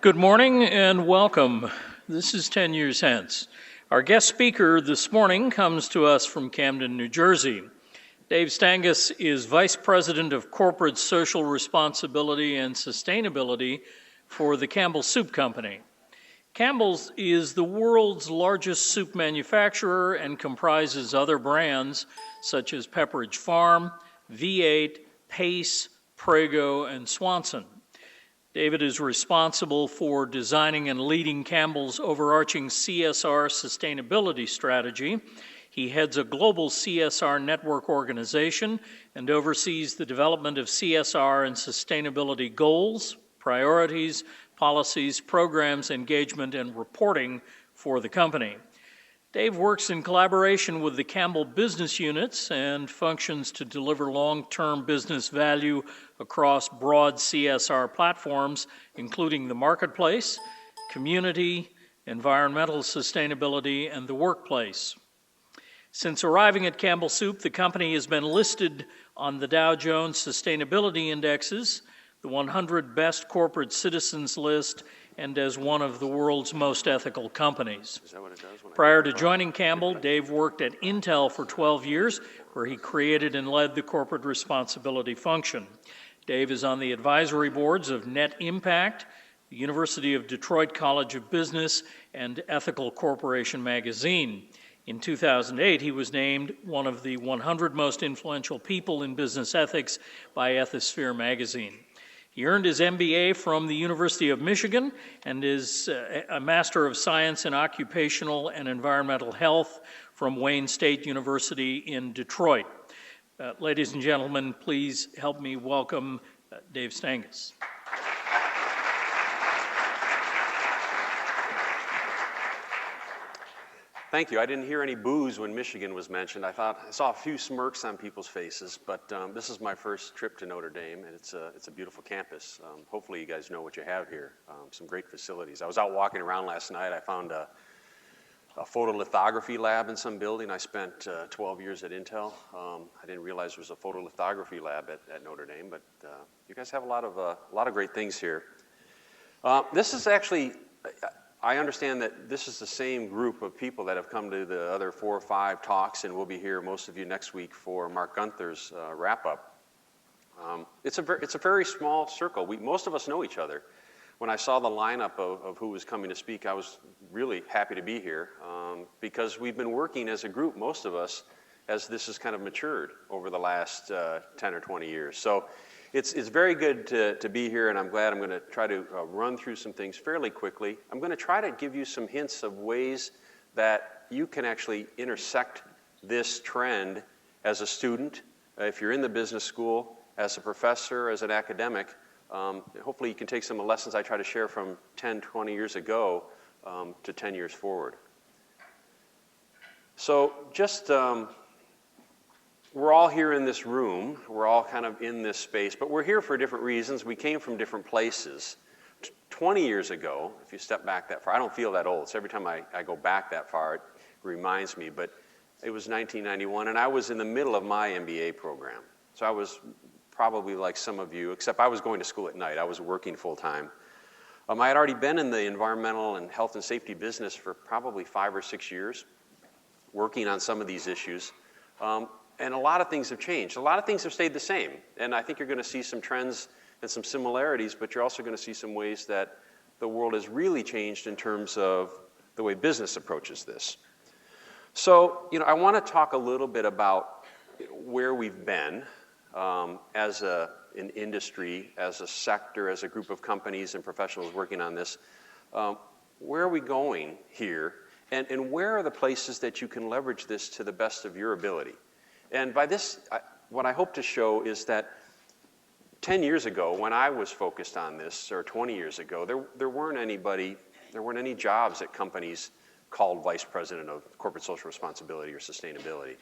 Good morning and welcome. This is 10 Years Hence. Our guest speaker this morning comes to us from Camden, New Jersey. Dave Stangis is Vice President of Corporate Social Responsibility and Sustainability for the Campbell Soup Company. Campbell's is the world's largest soup manufacturer and comprises other brands such as Pepperidge Farm, V8, Pace, Prego, and Swanson. David is responsible for designing and leading Campbell's overarching CSR sustainability strategy. He heads a global CSR network organization and oversees the development of CSR and sustainability goals, priorities, policies, programs, engagement, and reporting for the company. Dave works in collaboration with the Campbell business units and functions to deliver long-term business value across broad CSR platforms, including the marketplace, community, environmental sustainability, and the workplace. Since arriving at Campbell Soup, the company has been listed on the Dow Jones Sustainability Indexes, the 100 Best Corporate Citizens list, and as one of the world's most ethical companies. Prior to joining Campbell, Dave worked at Intel for 12 years, where he created and led the corporate responsibility function. Dave is on the advisory boards of Net Impact, the University of Detroit College of Business, and Ethical Corporation magazine. In 2008, he was named one of the 100 most influential people in business ethics by Ethisphere magazine. He earned his MBA from the University of Michigan and is a Master of Science in Occupational and Environmental Health from Wayne State University in Detroit. Ladies and gentlemen, please help me welcome Dave Stangis. Thank you. I didn't hear any boos when Michigan was mentioned. I saw a few smirks on people's faces, but this is my first trip to Notre Dame, and it's a beautiful campus. Hopefully you guys know what you have here. Some great facilities. I was out walking around last night. I found a photolithography lab in some building. I spent 12 years at Intel. I didn't realize there was a photolithography lab at Notre Dame, but you guys have a lot of great things here. This is actually, I understand that this is the same group of people that have come to the other 4 or 5 talks, and we'll be here, most of you, next week for Mark Gunther's wrap-up. It's a very small circle. Most of us know each other. When I saw the lineup of who was coming to speak, I was really happy to be here because we've been working as a group, most of us, as this has kind of matured over the last 10 or 20 years. So it's very good to be here, and I'm glad. I'm going to try to run through some things fairly quickly. I'm going to try to give you some hints of ways that you can actually intersect this trend as a student, if you're in the business school, as a professor, as an academic. Hopefully you can take some of the lessons I try to share from 10, 20 years ago to 10 years forward. So just, we're all here in this room. We're all kind of in this space, but we're here for different reasons. We came from different places. 20 years ago, if you step back that far, I don't feel that old, so every time I go back that far, it reminds me, but it was 1991, and I was in the middle of my MBA program. So I was probably like some of you, except I was going to school at night. I was working full-time. I had already been in the environmental and health and safety business for probably 5 or 6 years, working on some of these issues. And a lot of things have changed. A lot of things have stayed the same. And I think you're going to see some trends and some similarities, but you're also going to see some ways that the world has really changed in terms of the way business approaches this. So, I want to talk a little bit about where we've been as an industry, as a sector, as a group of companies and professionals working on this. Where are we going here? And where are the places that you can leverage this to the best of your ability? And by this, what I hope to show is that 10 years ago, when I was focused on this, or 20 years ago, there weren't any jobs at companies called Vice President of Corporate Social Responsibility or Sustainability.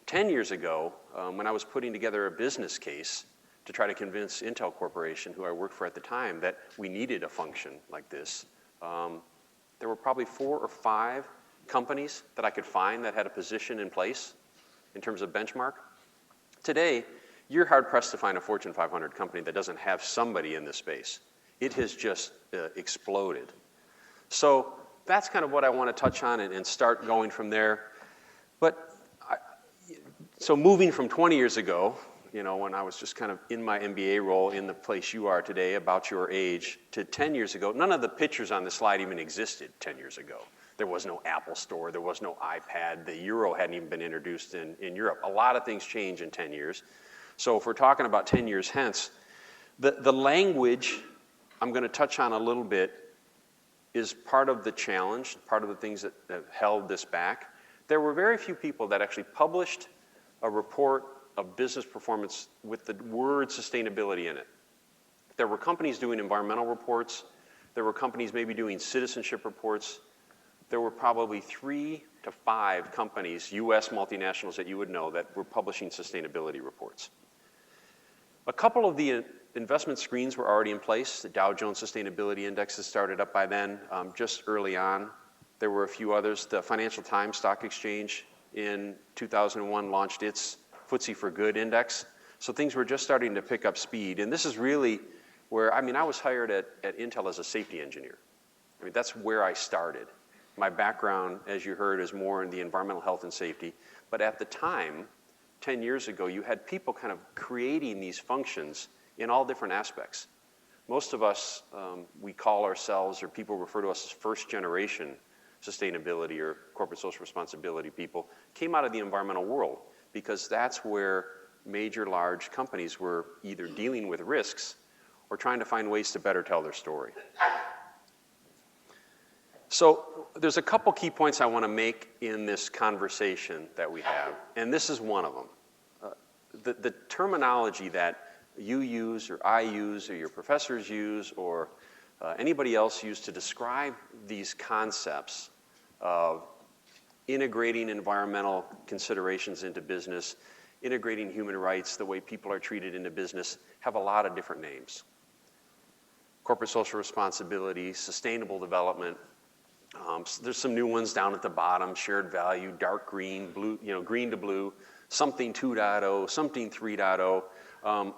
10 years ago, when I was putting together a business case to try to convince Intel Corporation, who I worked for at the time, that we needed a function like this, there were probably 4 or 5 companies that I could find that had a position in place in terms of benchmark. Today, you're hard-pressed to find a Fortune 500 company that doesn't have somebody in this space. it has just exploded. So that's kind of what I want to touch on and start going from there. But so moving from 20 years ago, you know, when I was just kind of in my MBA role in the place you are today, about your age, to 10 years ago, none of the pictures on the slide even existed 10 years ago. There was no Apple Store, there was no iPad, the euro hadn't even been introduced in Europe. A lot of things change in 10 years. So if we're talking about 10 years hence, the language I'm going to touch on a little bit is part of the challenge, part of the things that have held this back. There were very few people that actually published a report of business performance with the word sustainability in it. There were companies doing environmental reports. There were companies maybe doing citizenship reports. There were probably 3 to 5 companies, US multinationals that you would know, that were publishing sustainability reports. A couple of the investment screens were already in place. The Dow Jones Sustainability Index has started up by then, just early on. There were a few others. The Financial Times Stock Exchange in 2001 launched its FTSE for Good index. So things were just starting to pick up speed. And this is really where, I mean, I was hired at Intel as a safety engineer. I mean, that's where I started. My background, as you heard, is more in the environmental health and safety. But at the time, 10 years ago, you had people kind of creating these functions in all different aspects. Most of us, we call ourselves, or people refer to us as first generation sustainability or corporate social responsibility people, came out of the environmental world, because that's where major large companies were either dealing with risks or trying to find ways to better tell their story. So there's a couple key points I want to make in this conversation that we have, and this is one of them. The terminology that you use, or I use, or your professors use, or anybody else use to describe these concepts of integrating environmental considerations into business, integrating human rights, the way people are treated into business, have a lot of different names. Corporate social responsibility, sustainable development. There's some new ones down at the bottom: shared value, dark green, blue, you know, green to blue, something 2.0, something 3.0,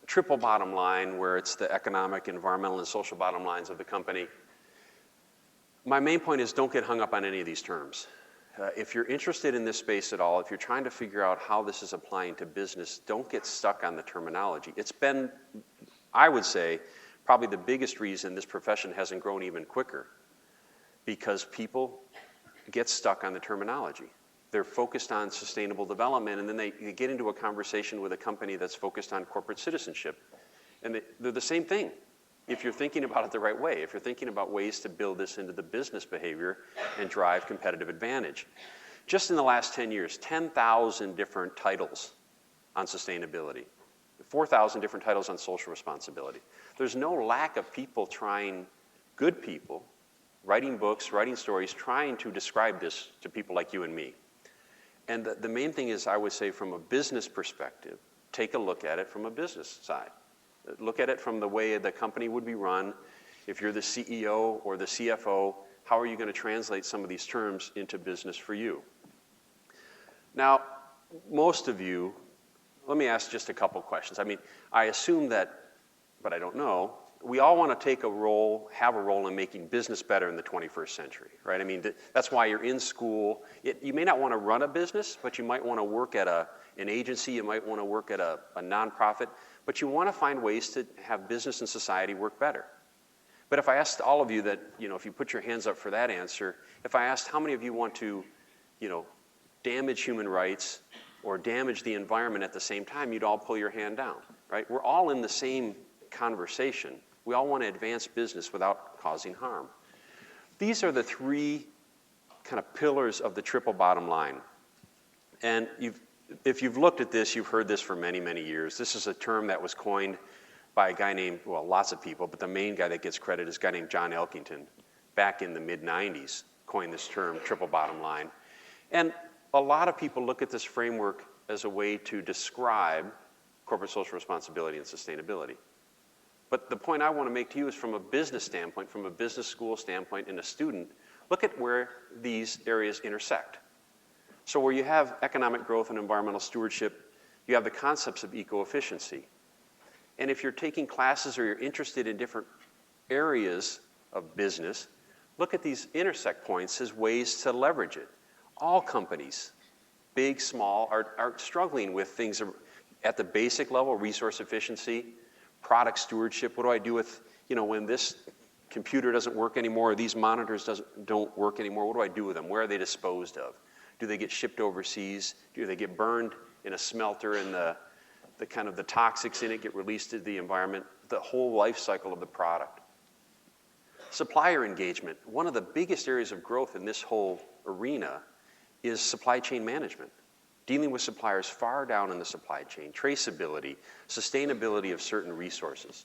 triple bottom line, where it's the economic, environmental, and social bottom lines of the company. My main point is, don't get hung up on any of these terms. If you're interested in this space at all, if you're trying to figure out how this is applying to business, don't get stuck on the terminology. It's been, I would say, probably the biggest reason this profession hasn't grown even quicker, because people get stuck on the terminology. They're focused on sustainable development, and then they get into a conversation with a company that's focused on corporate citizenship. And they're the same thing, if you're thinking about it the right way, if you're thinking about ways to build this into the business behavior and drive competitive advantage. Just in the last 10 years, 10,000 different titles on sustainability, 4,000 different titles on social responsibility. There's no lack of people trying, good people, writing books, writing stories, trying to describe this to people like you and me. And the main thing is, I would say, from a business perspective, take a look at it from a business side. Look at it from the way the company would be run. If you're the CEO or the CFO, how are you going to translate some of these terms into business for you? Now, most of you, let me ask just a couple questions. I mean, I assume that, but I don't know, we all want to take a role, have a role in making business better in the 21st century, right? I mean, that's why you're in school. You may not want to run a business, but you might want to work at an agency, you might want to work at a nonprofit, but you want to find ways to have business and society work better. But if I asked all of you that, you know, if you put your hands up for that answer, if I asked how many of you want to, you know, damage human rights or damage the environment at the same time, you'd all pull your hand down, right? We're all in the same conversation. We all want to advance business without causing harm. These are the 3 kind of pillars of the triple bottom line. And if you've looked at this, you've heard this for many, many years. This is a term that was coined by a guy named, well, lots of people, but the main guy that gets credit is a guy named John Elkington, back in the mid-90s, coined this term, triple bottom line. And a lot of people look at this framework as a way to describe corporate social responsibility and sustainability. But the point I want to make to you is, from a business standpoint, from a business school standpoint, and a student, look at where these areas intersect. So where you have economic growth and environmental stewardship, you have the concepts of eco-efficiency. And if you're taking classes or you're interested in different areas of business look at these intersect points as ways to leverage it. All companies, big, small, are struggling with things at the basic level: resource efficiency, product stewardship. What do I do with, when this computer doesn't work anymore, or these monitors don't work anymore? What do I do with them? Where are they disposed of? Do they get shipped overseas? Do they get burned in a smelter and the toxics in it get released to the environment? The whole life cycle of the product. Supplier engagement. One of the biggest areas of growth in this whole arena is supply chain management. Dealing with suppliers far down in the supply chain, traceability, sustainability of certain resources.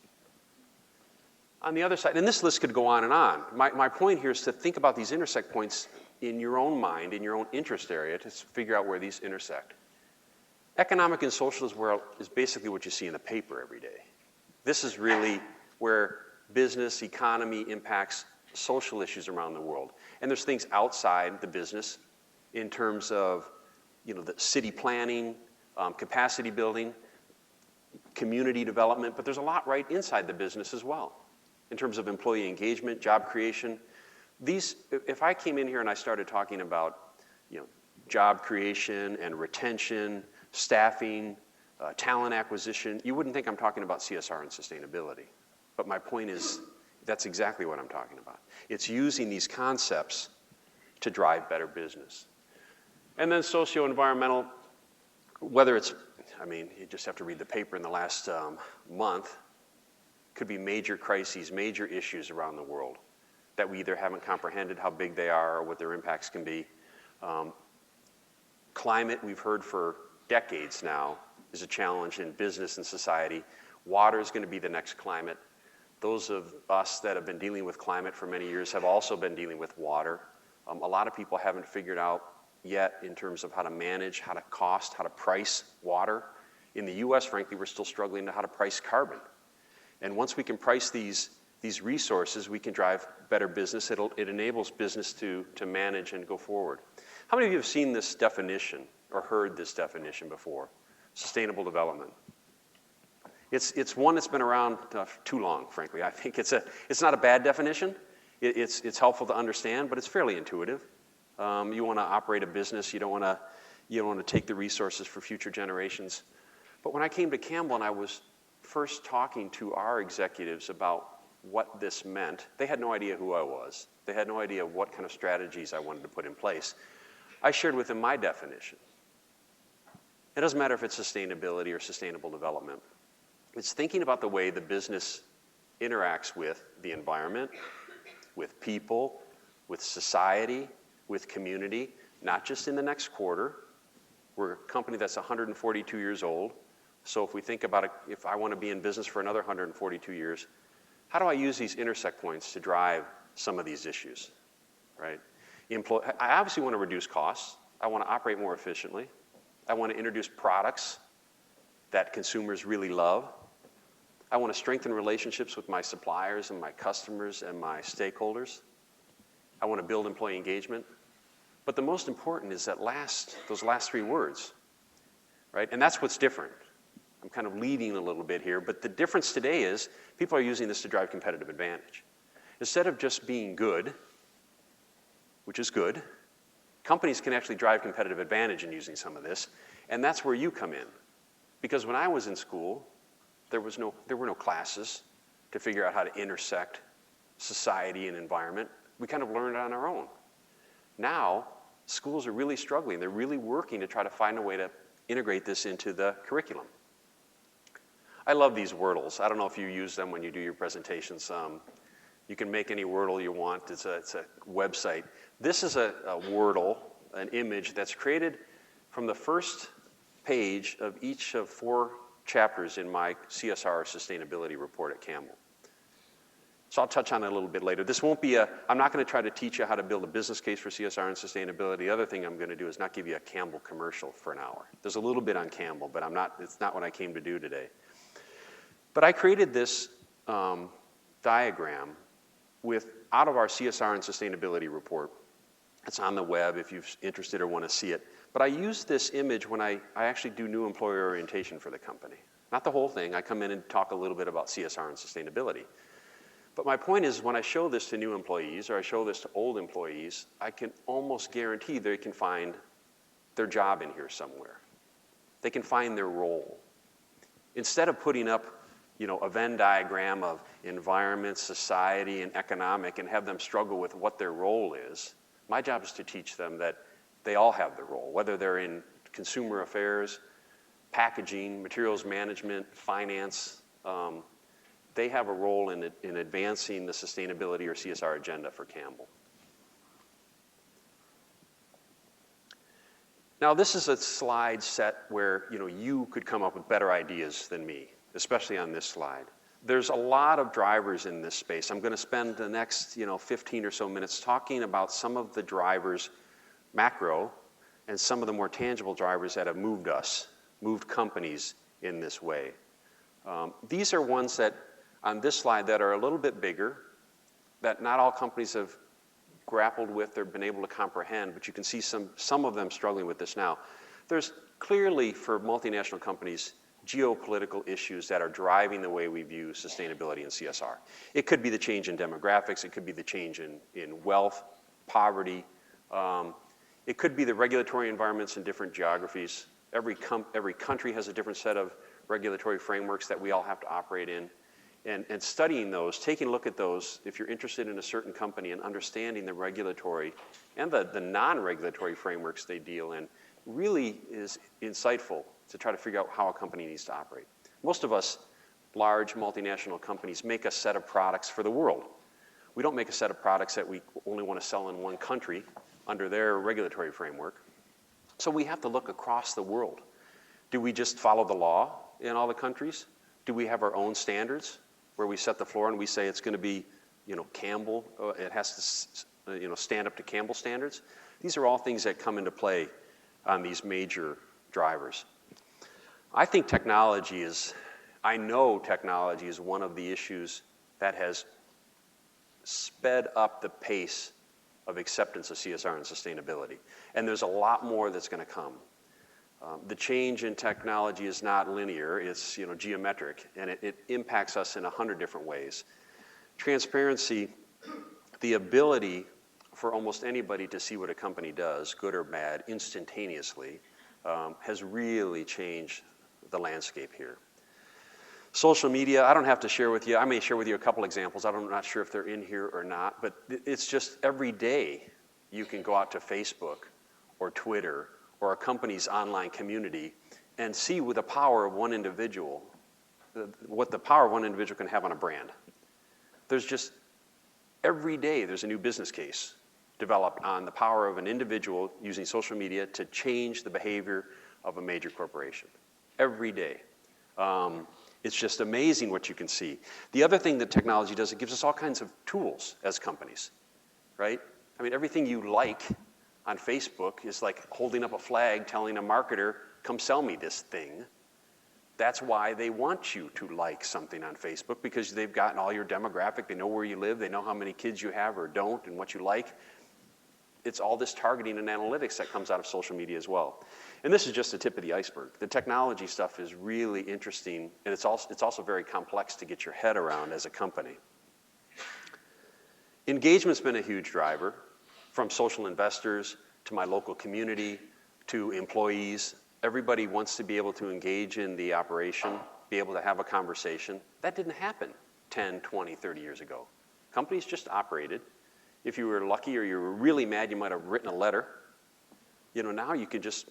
On the other side, and this list could go on and on. My point here is to think about these intersect points in your own mind, in your own interest area, to figure out where these intersect. Economic and social is basically what you see in the paper every day. This is really where business, economy impacts social issues around the world. And there's things outside the business in terms of, the city planning, capacity building, community development, but there's a lot right inside the business as well in terms of employee engagement, job creation. If I came in here and I started talking about, job creation and retention, staffing, talent acquisition, you wouldn't think I'm talking about CSR and sustainability. But my point is, that's exactly what I'm talking about. It's using these concepts to drive better business. And then socio-environmental, whether it's, you just have to read the paper in the last month, could be major crises, major issues around the world that we either haven't comprehended how big they are or what their impacts can be. Climate, we've heard for decades now, is a challenge in business and society. Water is going to be the next climate. Those of us that have been dealing with climate for many years have also been dealing with water. A lot of people haven't figured out yet in terms of how to manage, how to cost, how to price water. In the US, frankly, we're still struggling to how to price carbon. And once we can price these resources, we can drive better business. It enables business to manage and go forward. How many of you have seen this definition or heard this definition before? Sustainable development. It's one that's been around too long, frankly. I think it's not a bad definition. It's helpful to understand, but it's fairly intuitive. You want to operate a business. You don't want to take the resources for future generations. But when I came to Campbell and I was first talking to our executives about what this meant, they had no idea who I was. They had no idea what kind of strategies I wanted to put in place. I shared with them my definition. It doesn't matter if it's sustainability or sustainable development. It's thinking about the way the business interacts with the environment, with people, with society, with community, not just in the next quarter. We're a company that's 142 years old. So if we think about it, if I want to be in business for another 142 years, how do I use these intersect points to drive some of these issues, right? I obviously want to reduce costs. I want to operate more efficiently. I want to introduce products that consumers really love. I want to strengthen relationships with my suppliers and my customers and my stakeholders. I want to build employee engagement. But the most important is those last three words, right? And that's what's different. I'm kind of leading a little bit here, but the difference today is people are using this to drive competitive advantage. Instead of just being good, which is good, companies can actually drive competitive advantage in using some of this, and that's where you come in. Because when I was in school, there were no classes to figure out how to intersect society and environment. We kind of learned on our own. Now, schools are really struggling. They're really working to try to find a way to integrate this into the curriculum. I love these Wordles. I don't know if you use them when you do your presentations. You can make any Wordle you want. It's a website. This is a Wordle, an image that's created from the first page of each of 4 chapters in my CSR sustainability report at Campbell. So I'll touch on it a little bit later. This won't be I'm not going to try to teach you how to build a business case for CSR and sustainability. The other thing I'm going to do is not give you a Campbell commercial for an hour. There's a little bit on Campbell, but it's not what I came to do today. But I created this diagram out of our CSR and sustainability report. It's on the web if you're interested or want to see it. But I use this image when I actually do new employee orientation for the company. Not the whole thing. I come in and talk a little bit about CSR and sustainability. But my point is, when I show this to new employees or I show this to old employees, I can almost guarantee they can find their job in here somewhere. They can find their role. Instead of putting up, a Venn diagram of environment, society, and economic and have them struggle with what their role is, my job is to teach them that they all have their role, whether they're in consumer affairs, packaging, materials management, finance. They have a role in advancing the sustainability or CSR agenda for Campbell. Now, this is a slide set where you could come up with better ideas than me, especially on this slide. There's a lot of drivers in this space. I'm going to spend the next 15 or so minutes talking about some of the drivers, macro, and some of the more tangible drivers that have moved companies in this way. These are ones that, on this slide, that are a little bit bigger, that not all companies have grappled with or been able to comprehend, but you can see some of them struggling with this now. There's clearly, for multinational companies, geopolitical issues that are driving the way we view sustainability and CSR. It could be the change in demographics, it could be the change in wealth, poverty, it could be the regulatory environments in different geographies. Every country has a different set of regulatory frameworks that we all have to operate in. And studying those, taking a look at those, if you're interested in a certain company and understanding the regulatory and the non-regulatory frameworks they deal in, really is insightful to try to figure out how a company needs to operate. Most of us, large multinational companies, make a set of products for the world. We don't make a set of products that we only want to sell in one country under their regulatory framework. So we have to look across the world. Do we just follow the law in all the countries? Do we have our own standards where we set the floor and we say it's going to be, Campbell, it has to, stand up to Campbell standards? These are all things that come into play on these major drivers. I know technology is one of the issues that has sped up the pace of acceptance of CSR and sustainability. And there's a lot more that's going to come. The change in technology is not linear, it's geometric, and it impacts us in 100 different ways. Transparency, the ability for almost anybody to see what a company does, good or bad, instantaneously, has really changed the landscape here. Social media, I don't have to share with you, I may share with you a couple examples, I'm not sure if they're in here or not, but it's just every day you can go out to Facebook or Twitter or a company's online community and see with the power of one individual, what the power of one individual can have on a brand. There's just, every day there's a new business case developed on the power of an individual using social media to change the behavior of a major corporation. Every day. It's just amazing what you can see. The other thing that technology does, it gives us all kinds of tools as companies, right? I mean, everything you like on Facebook is like holding up a flag telling a marketer, come sell me this thing. That's why they want you to like something on Facebook, because they've gotten all your demographic, they know where you live, they know how many kids you have or don't and what you like. It's all this targeting and analytics that comes out of social media as well. And this is just the tip of the iceberg. The technology stuff is really interesting, and it's also very complex to get your head around as a company. Engagement's been a huge driver, from social investors to my local community to employees. Everybody wants to be able to engage in the operation, be able to have a conversation. That didn't happen 10, 20, 30 years ago. Companies just operated. If you were lucky or you were really mad, you might have written a letter. Now you can just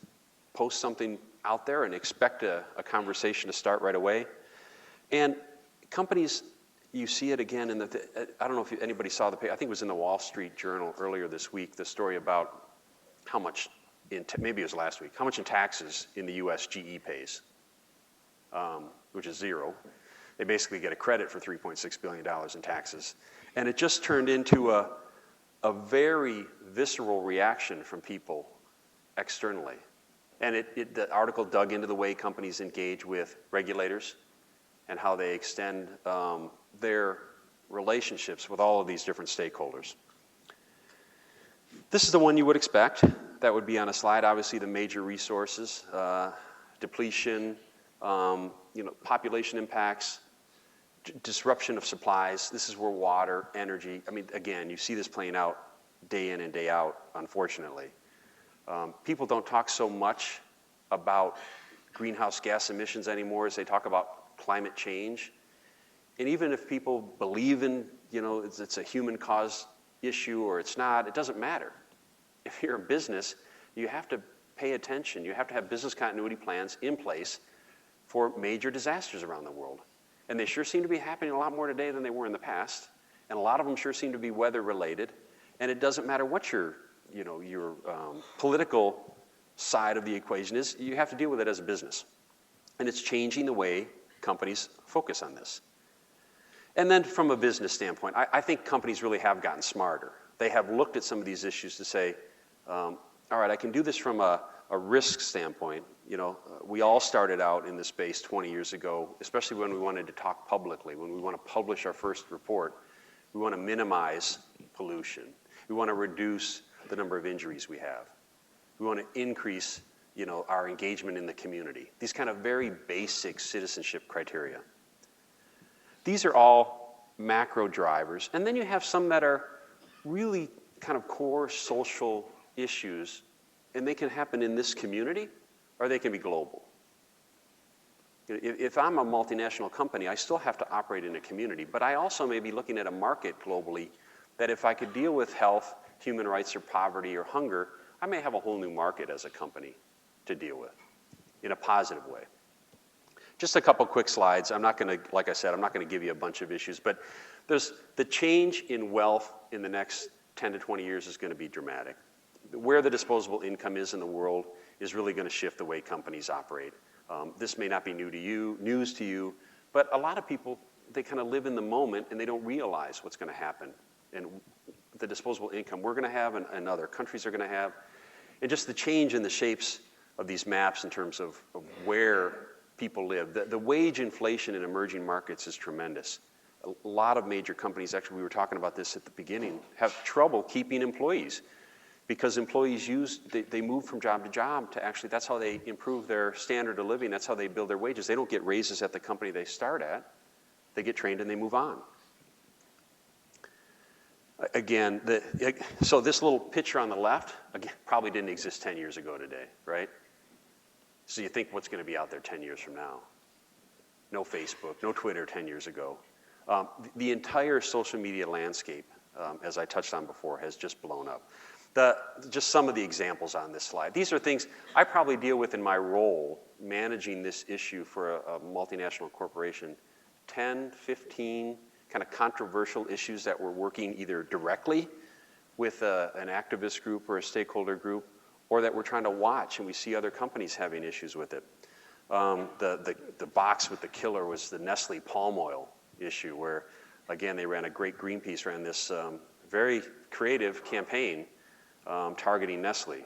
post something out there and expect a conversation to start right away. And companies, you see it again in I don't know if anybody saw the paper, I think it was in the Wall Street Journal earlier this week, the story about how much, maybe it was last week, how much in taxes in the US GE pays, which is zero. They basically get a credit for $3.6 billion in taxes. And it just turned into a very visceral reaction from people externally. And the article dug into the way companies engage with regulators and how they extend their relationships with all of these different stakeholders. This is the one you would expect. That would be on a slide. Obviously, the major resources, depletion, population impacts, disruption of supplies. This is where water, energy, I mean, again, you see this playing out day in and day out, unfortunately. People don't talk so much about greenhouse gas emissions anymore as they talk about climate change. And even if people believe in, it's a human-caused issue or it's not, it doesn't matter. If you're in business, you have to pay attention. You have to have business continuity plans in place for major disasters around the world. And they sure seem to be happening a lot more today than they were in the past. And a lot of them sure seem to be weather-related. And it doesn't matter what your political side of the equation is, you have to deal with it as a business. And it's changing the way companies focus on this. And then from a business standpoint, I think companies really have gotten smarter. They have looked at some of these issues to say, all right, I can do this from a risk standpoint. We all started out in this space 20 years ago, especially when we wanted to talk publicly, when we want to publish our first report. We want to minimize pollution. We want to reduce the number of injuries we have. We want to increase, our engagement in the community. These kind of very basic citizenship criteria. These are all macro drivers. And then you have some that are really kind of core social issues, and they can happen in this community, or they can be global. If I'm a multinational company, I still have to operate in a community, but I also may be looking at a market globally that if I could deal with health, human rights, or poverty, or hunger, I may have a whole new market as a company to deal with in a positive way. Just a couple quick slides. I'm not going to, like I said, I'm not going to give you a bunch of issues, but there's the change in wealth in the news 10 to 20 years is going to be dramatic. Where the disposable income is in the world is really going to shift the way companies operate. This may not be news to you, but a lot of people, they kind of live in the moment and they don't realize what's going to happen and the disposable income we're going to have and other countries are going to have, and just the change in the shapes of these maps in terms of where people live. The wage inflation in emerging markets is tremendous. A lot of major companies, actually we were talking about this at the beginning, have trouble keeping employees because employees they move from job to job to actually, that's how they improve their standard of living, that's how they build their wages. They don't get raises at the company they start at. They get trained and they move on. Again, so this little picture on the left, again, probably didn't exist 10 years ago today, right? So you think what's going to be out there 10 years from now? No Facebook, no Twitter 10 years ago. The entire social media landscape, as I touched on before, has just blown up. Just some of the examples on this slide. These are things I probably deal with in my role managing this issue for a multinational corporation. 10, 15 kind of controversial issues that we're working either directly with an activist group or a stakeholder group, or that we're trying to watch and we see other companies having issues with it. The box with the killer was the Nestle palm oil issue where, again, Greenpeace ran this very creative campaign targeting Nestle.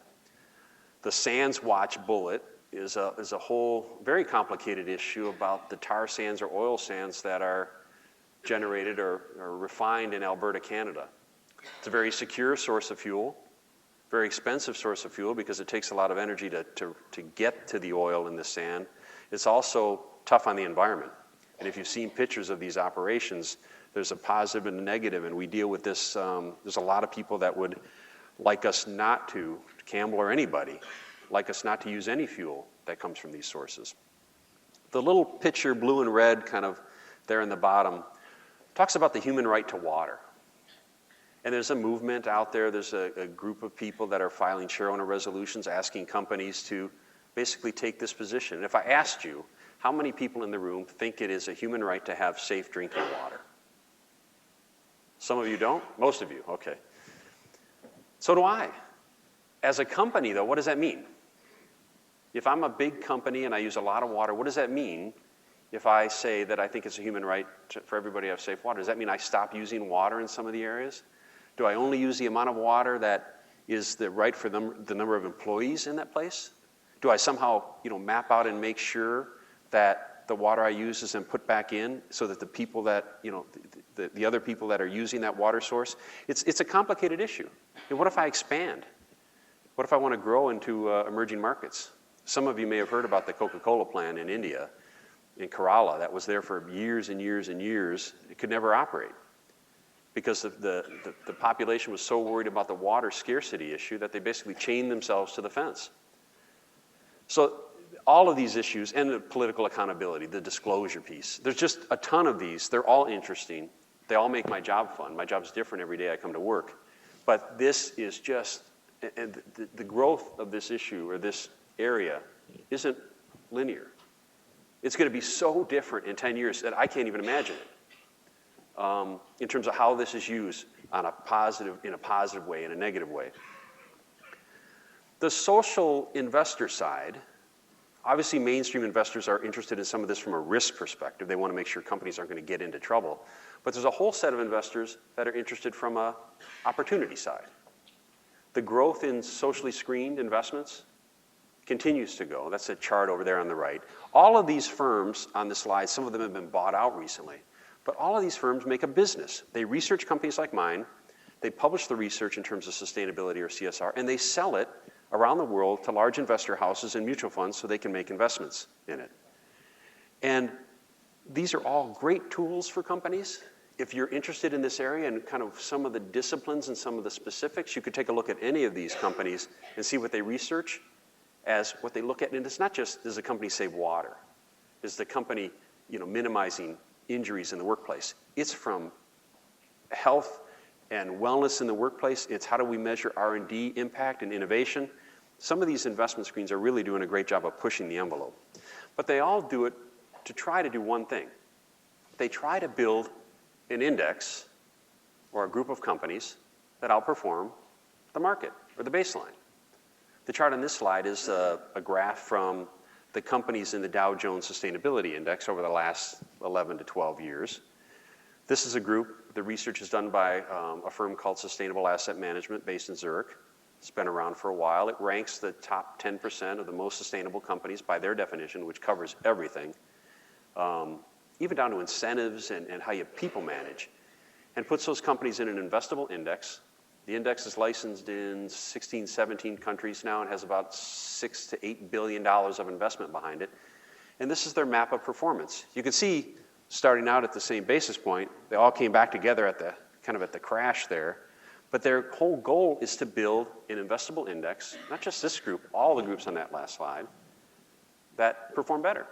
The Sands Watch bullet is a whole very complicated issue about the tar sands or oil sands that are generated or refined in Alberta, Canada. It's a very secure source of fuel, very expensive source of fuel because it takes a lot of energy to get to the oil in the sand. It's also tough on the environment. And if you've seen pictures of these operations, there's a positive and a negative, and we deal with this. There's a lot of people that would like us not to, Campbell or anybody, like us not to use any fuel that comes from these sources. The little picture, blue and red, kind of there in the bottom, talks about the human right to water. And there's a movement out there, there's a group of people that are filing shareowner resolutions asking companies to basically take this position. And if I asked you, how many people in the room think it is a human right to have safe drinking water? Some of you don't? Most of you, okay. So do I. As a company, though, what does that mean? If I'm a big company and I use a lot of water, what does that mean if I say that I think it's a human right for everybody to have safe water? Does that mean I stop using water in some of the areas? Do I only use the amount of water that is the right for the number of employees in that place? Do I somehow map out and make sure that the water I use is then put back in so that the people that, the other people that are using that water source, it's a complicated issue. And what if I expand? What if I want to grow into emerging markets? Some of you may have heard about the Coca-Cola plan in India. in Kerala that was there for years and years and years. It could never operate because the population was so worried about the water scarcity issue that they basically chained themselves to the fence. So all of these issues, and the political accountability, the disclosure piece, there's just a ton of these. They're all interesting. They all make my job fun. My job's different every day I come to work. But this is just, and the growth of this issue or this area isn't linear. It's going to be so different in 10 years that I can't even imagine it. In terms of how this is used in a positive way, in a negative way. The social investor side, obviously mainstream investors are interested in some of this from a risk perspective. They want to make sure companies aren't going to get into trouble. But there's a whole set of investors that are interested from an opportunity side. The growth in socially screened investments continues to go. That's a chart over there on the right. All of these firms on the slide, some of them have been bought out recently. But all of these firms make a business. They research companies like mine. They publish the research in terms of sustainability or CSR, and they sell it around the world to large investor houses and mutual funds so they can make investments in it. And these are all great tools for companies. If you're interested in this area and kind of some of the disciplines and some of the specifics, you could take a look at any of these companies and see what they research as what they look at. And it's not just, does the company save water? Is the company, minimizing injuries in the workplace? It's from health and wellness in the workplace. It's how do we measure R&D impact and innovation? Some of these investment screens are really doing a great job of pushing the envelope. But they all do it to try to do one thing. They try to build an index or a group of companies that outperform the market or the baseline. The chart on this slide is a graph from the companies in the Dow Jones Sustainability Index over the last 11 to 12 years. This is a group, the research is done by a firm called Sustainable Asset Management based in Zurich. It's been around for a while. It ranks the top 10% of the most sustainable companies by their definition, which covers everything, even down to incentives and how you people manage, and puts those companies in an investable index. The index is licensed in 16, 17 countries now and has about $6 to $8 billion of investment behind it. And this is their map of performance. You can see, starting out at the same basis point, they all came back together at the crash there. But their whole goal is to build an investable index, not just this group, all the groups on that last slide, that perform better.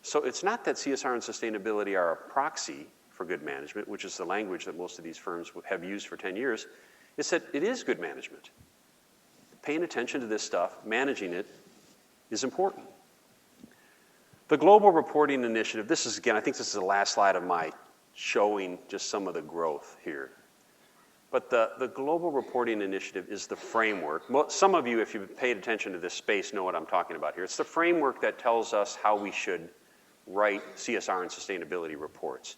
So it's not that CSR and sustainability are a proxy for good management, which is the language that most of these firms have used for 10 years. It's that it is good management. Paying attention to this stuff, managing it, is important. The Global Reporting Initiative, this is, again, I think this is the last slide of my showing just some of the growth here. But the Global Reporting Initiative is the framework. Some of you, if you've paid attention to this space, know what I'm talking about here. It's the framework that tells us how we should write CSR and sustainability reports.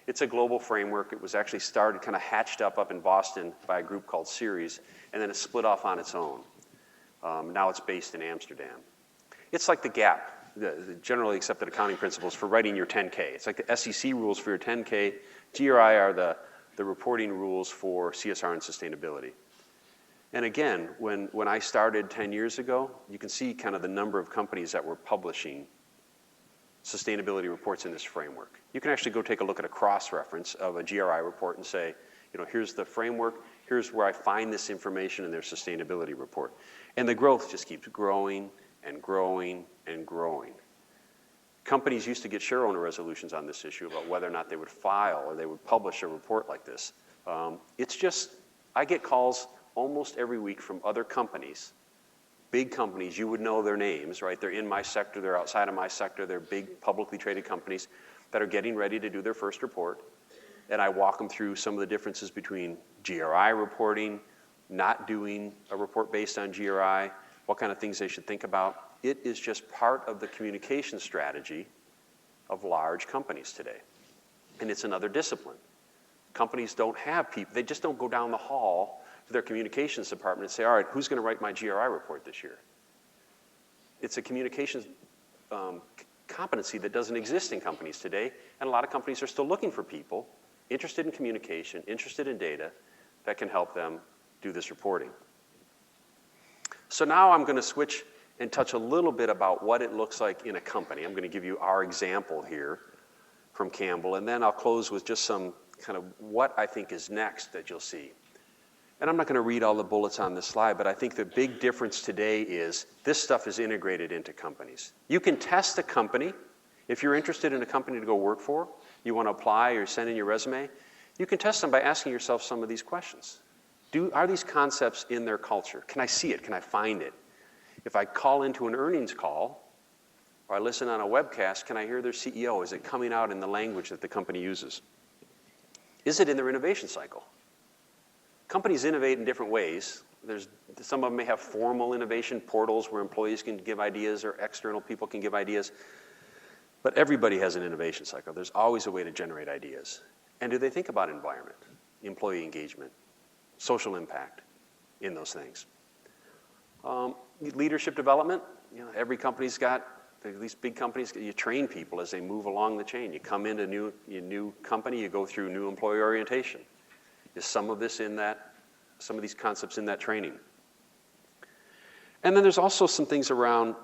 It's a global framework. It was actually started, kind of hatched up in Boston by a group called Ceres, and then it split off on its own. Now it's based in Amsterdam. It's like the GAP, the generally accepted accounting principles for writing your 10K. It's like the SEC rules for your 10K. GRI are the reporting rules for CSR and sustainability. And again, when I started 10 years ago, you can see kind of the number of companies that were publishing sustainability reports in this framework. You can actually go take a look at a cross-reference of a GRI report and say, here's the framework, here's where I find this information in their sustainability report. And the growth just keeps growing and growing and growing. Companies used to get shareowner resolutions on this issue about whether or not they would file or they would publish a report like this. I get calls almost every week from other companies, big companies, you would know their names, right? They're in my sector, they're outside of my sector, they're big publicly traded companies that are getting ready to do their first report. And I walk them through some of the differences between GRI reporting, not doing a report based on GRI, what kind of things they should think about. It is just part of the communication strategy of large companies today. And it's another discipline. Companies don't have people, they just don't go down the hall to their communications department and say, all right, who's going to write my GRI report this year? It's a communications competency that doesn't exist in companies today, and a lot of companies are still looking for people interested in communication, interested in data, that can help them do this reporting. So now I'm going to switch and touch a little bit about what it looks like in a company. I'm going to give you our example here from Campbell, and then I'll close with just some kind of what I think is next that you'll see. And I'm not going to read all the bullets on this slide, but I think the big difference today is this stuff is integrated into companies. You can test a company. If you're interested in a company to go work for, you want to apply or send in your resume, you can test them by asking yourself some of these questions. Are these concepts in their culture? Can I see it? Can I find it? If I call into an earnings call or I listen on a webcast, can I hear their CEO? Is it coming out in the language that the company uses? Is it in their innovation cycle? Companies innovate in different ways. Some of them may have formal innovation portals where employees can give ideas or external people can give ideas. But everybody has an innovation cycle. There's always a way to generate ideas. And do they think about environment, employee engagement, social impact in those things? Leadership development, every company's got, at least big companies, you train people as they move along the chain. You come into a new company, you go through new employee orientation. Is some of this in that, some of these concepts in that training? And then there's also some things around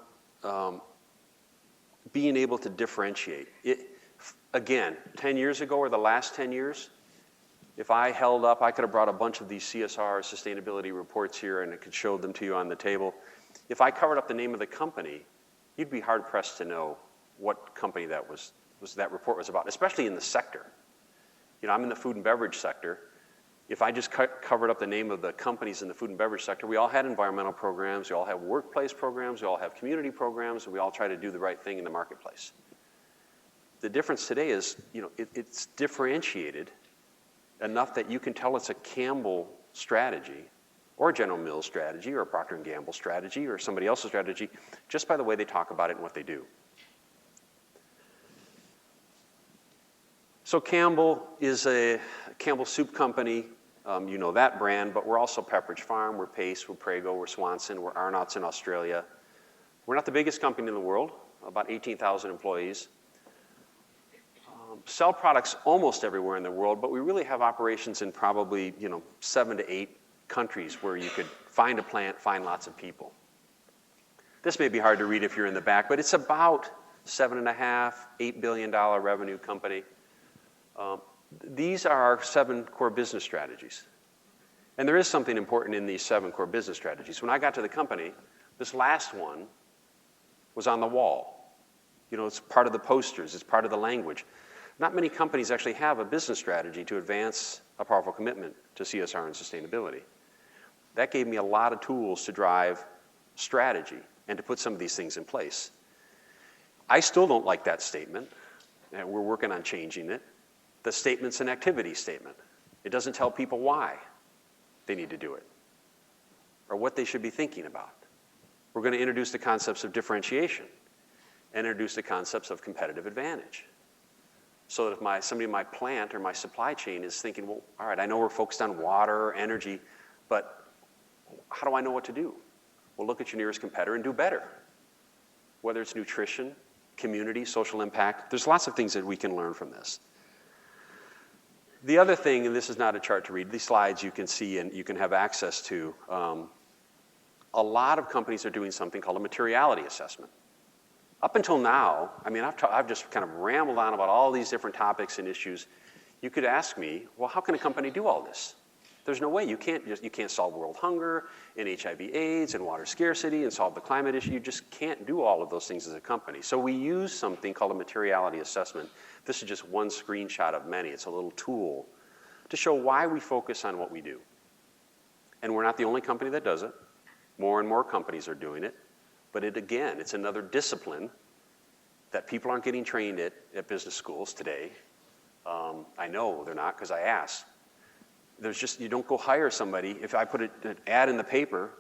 being able to differentiate. Again, 10 years ago or the last 10 years, if I held up, I could have brought a bunch of these CSR sustainability reports here and I could show them to you on the table. If I covered up the name of the company, you'd be hard pressed to know what company that report was about, especially in the sector. I'm in the food and beverage sector. If I just covered up the name of the companies in the food and beverage sector, we all had environmental programs, we all have workplace programs, we all have community programs, and we all try to do the right thing in the marketplace. The difference today is, it's differentiated enough that you can tell it's a Campbell strategy or a General Mills strategy or a Procter & Gamble strategy or somebody else's strategy just by the way they talk about it and what they do. So Campbell is a Campbell Soup Company. You know that brand, but we're also Pepperidge Farm, we're Pace, we're Prego, we're Swanson, we're Arnott's in Australia. We're not the biggest company in the world, about 18,000 employees. Sell products almost everywhere in the world, but we really have operations in probably 7 to 8 countries where you could find a plant, find lots of people. This may be hard to read if you're in the back, but it's about $7.5, $8 billion revenue company. These are our 7 core business strategies. And there is something important in these 7 core business strategies. When I got to the company, this last one was on the wall. It's part of the posters, it's part of the language. Not many companies actually have a business strategy to advance a powerful commitment to CSR and sustainability. That gave me a lot of tools to drive strategy and to put some of these things in place. I still don't like that statement, and we're working on changing it. The statement's an activity statement. It doesn't tell people why they need to do it or what they should be thinking about. We're going to introduce the concepts of differentiation and introduce the concepts of competitive advantage. So that if somebody in my plant or my supply chain is thinking, well, all right, I know we're focused on water or energy, but how do I know what to do? Well, look at your nearest competitor and do better. Whether it's nutrition, community, social impact, there's lots of things that we can learn from this. The other thing, and this is not a chart to read, these slides you can see and you can have access to, a lot of companies are doing something called a materiality assessment. Up until now, I've just kind of rambled on about all these different topics and issues. You could ask me, well, how can a company do all this? There's no way. You can't solve world hunger and HIV/AIDS and water scarcity and solve the climate issue. You just can't do all of those things as a company. So we use something called a materiality assessment. This is just one screenshot of many. It's a little tool to show why we focus on what we do. And we're not the only company that does it. More and more companies are doing it. But it's another discipline that people aren't getting trained at business schools today. I know they're not because I asked. You don't go hire somebody. If I put an ad in the paper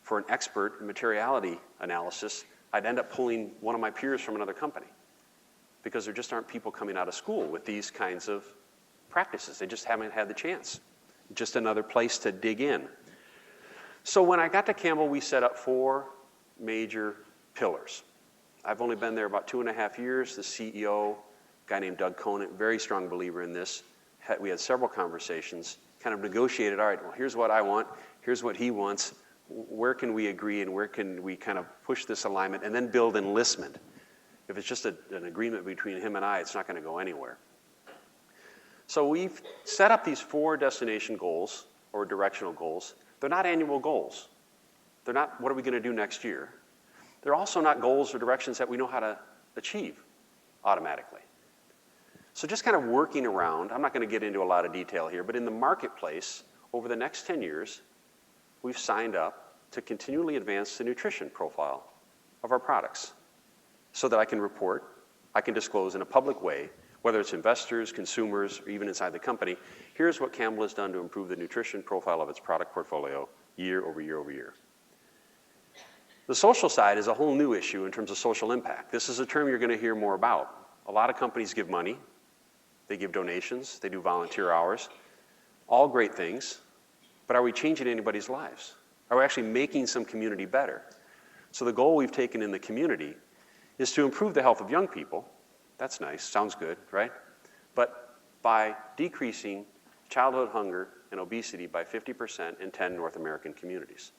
for an expert in materiality analysis, I'd end up pulling one of my peers from another company because there just aren't people coming out of school with these kinds of practices. They just haven't had the chance. Just another place to dig in. So when I got to Campbell, we set up 4 major pillars. I've only been there about 2.5 years. The CEO, a guy named Doug Conant, very strong believer in this. We had several conversations, kind of negotiated, all right, well, here's what I want, here's what he wants. where can we agree and where can we kind of push this alignment and then build enlistment. If it's just an agreement between him and I, it's not going to go anywhere. So we've set up these 4 destination goals or directional goals. They're not annual goals. They're not, what are we going to do next year? They're also not goals or directions that we know how to achieve automatically. So just kind of working around, I'm not going to get into a lot of detail here, but in the marketplace, over the next 10 years, we've signed up to continually advance the nutrition profile of our products so that I can report, I can disclose in a public way, whether it's investors, consumers, or even inside the company, here's what Campbell has done to improve the nutrition profile of its product portfolio year over year over year. The social side is a whole new issue in terms of social impact. This is a term you're going to hear more about. A lot of companies give money, they give donations, they do volunteer hours, all great things, but are we changing anybody's lives? Are we actually making some community better? So the goal we've taken in the community is to improve the health of young people. That's nice, sounds good, right? But by decreasing childhood hunger and obesity by 50% in 10 North American communities.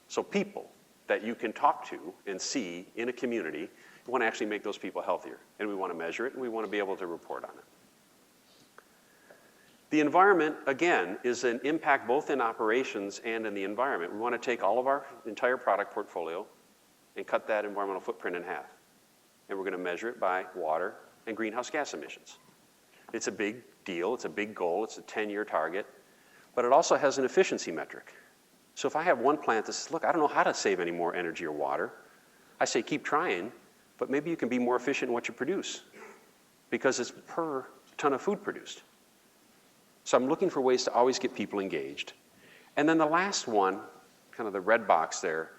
So people that you can talk to and see in a community, we want to actually make those people healthier. And we want to measure it, and we want to be able to report on it. The environment, again, is an impact both in operations and in the environment. We want to take all of our entire product portfolio and cut that environmental footprint in half. And we're going to measure it by water and greenhouse gas emissions. It's a big deal, it's a big goal, it's a 10-year target, but it also has an efficiency metric. So if I have one plant that says, look, I don't know how to save any more energy or water, I say keep trying, but maybe you can be more efficient in what you produce because it's per ton of food produced. So I'm looking for ways to always get people engaged. And then the last one, kind of the red box there,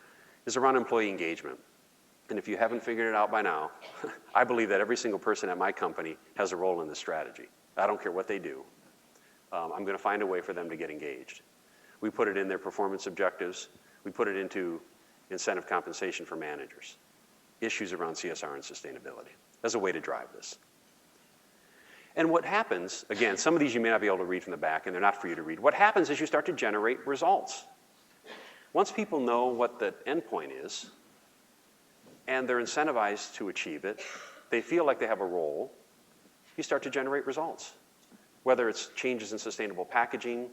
is around employee engagement. And if you haven't figured it out by now, I believe that every single person at my company has a role in this strategy. I don't care what they do. I'm going to find a way for them to get engaged. We put it in their performance objectives. We put it into incentive compensation for managers. Issues around CSR and sustainability as a way to drive this. And what happens, again, some of these you may not be able to read from the back, and they're not for you to read. What happens is you start to generate results. Once people know what the endpoint is, and they're incentivized to achieve it, they feel like they have a role, you start to generate results. Whether it's changes in sustainable packaging,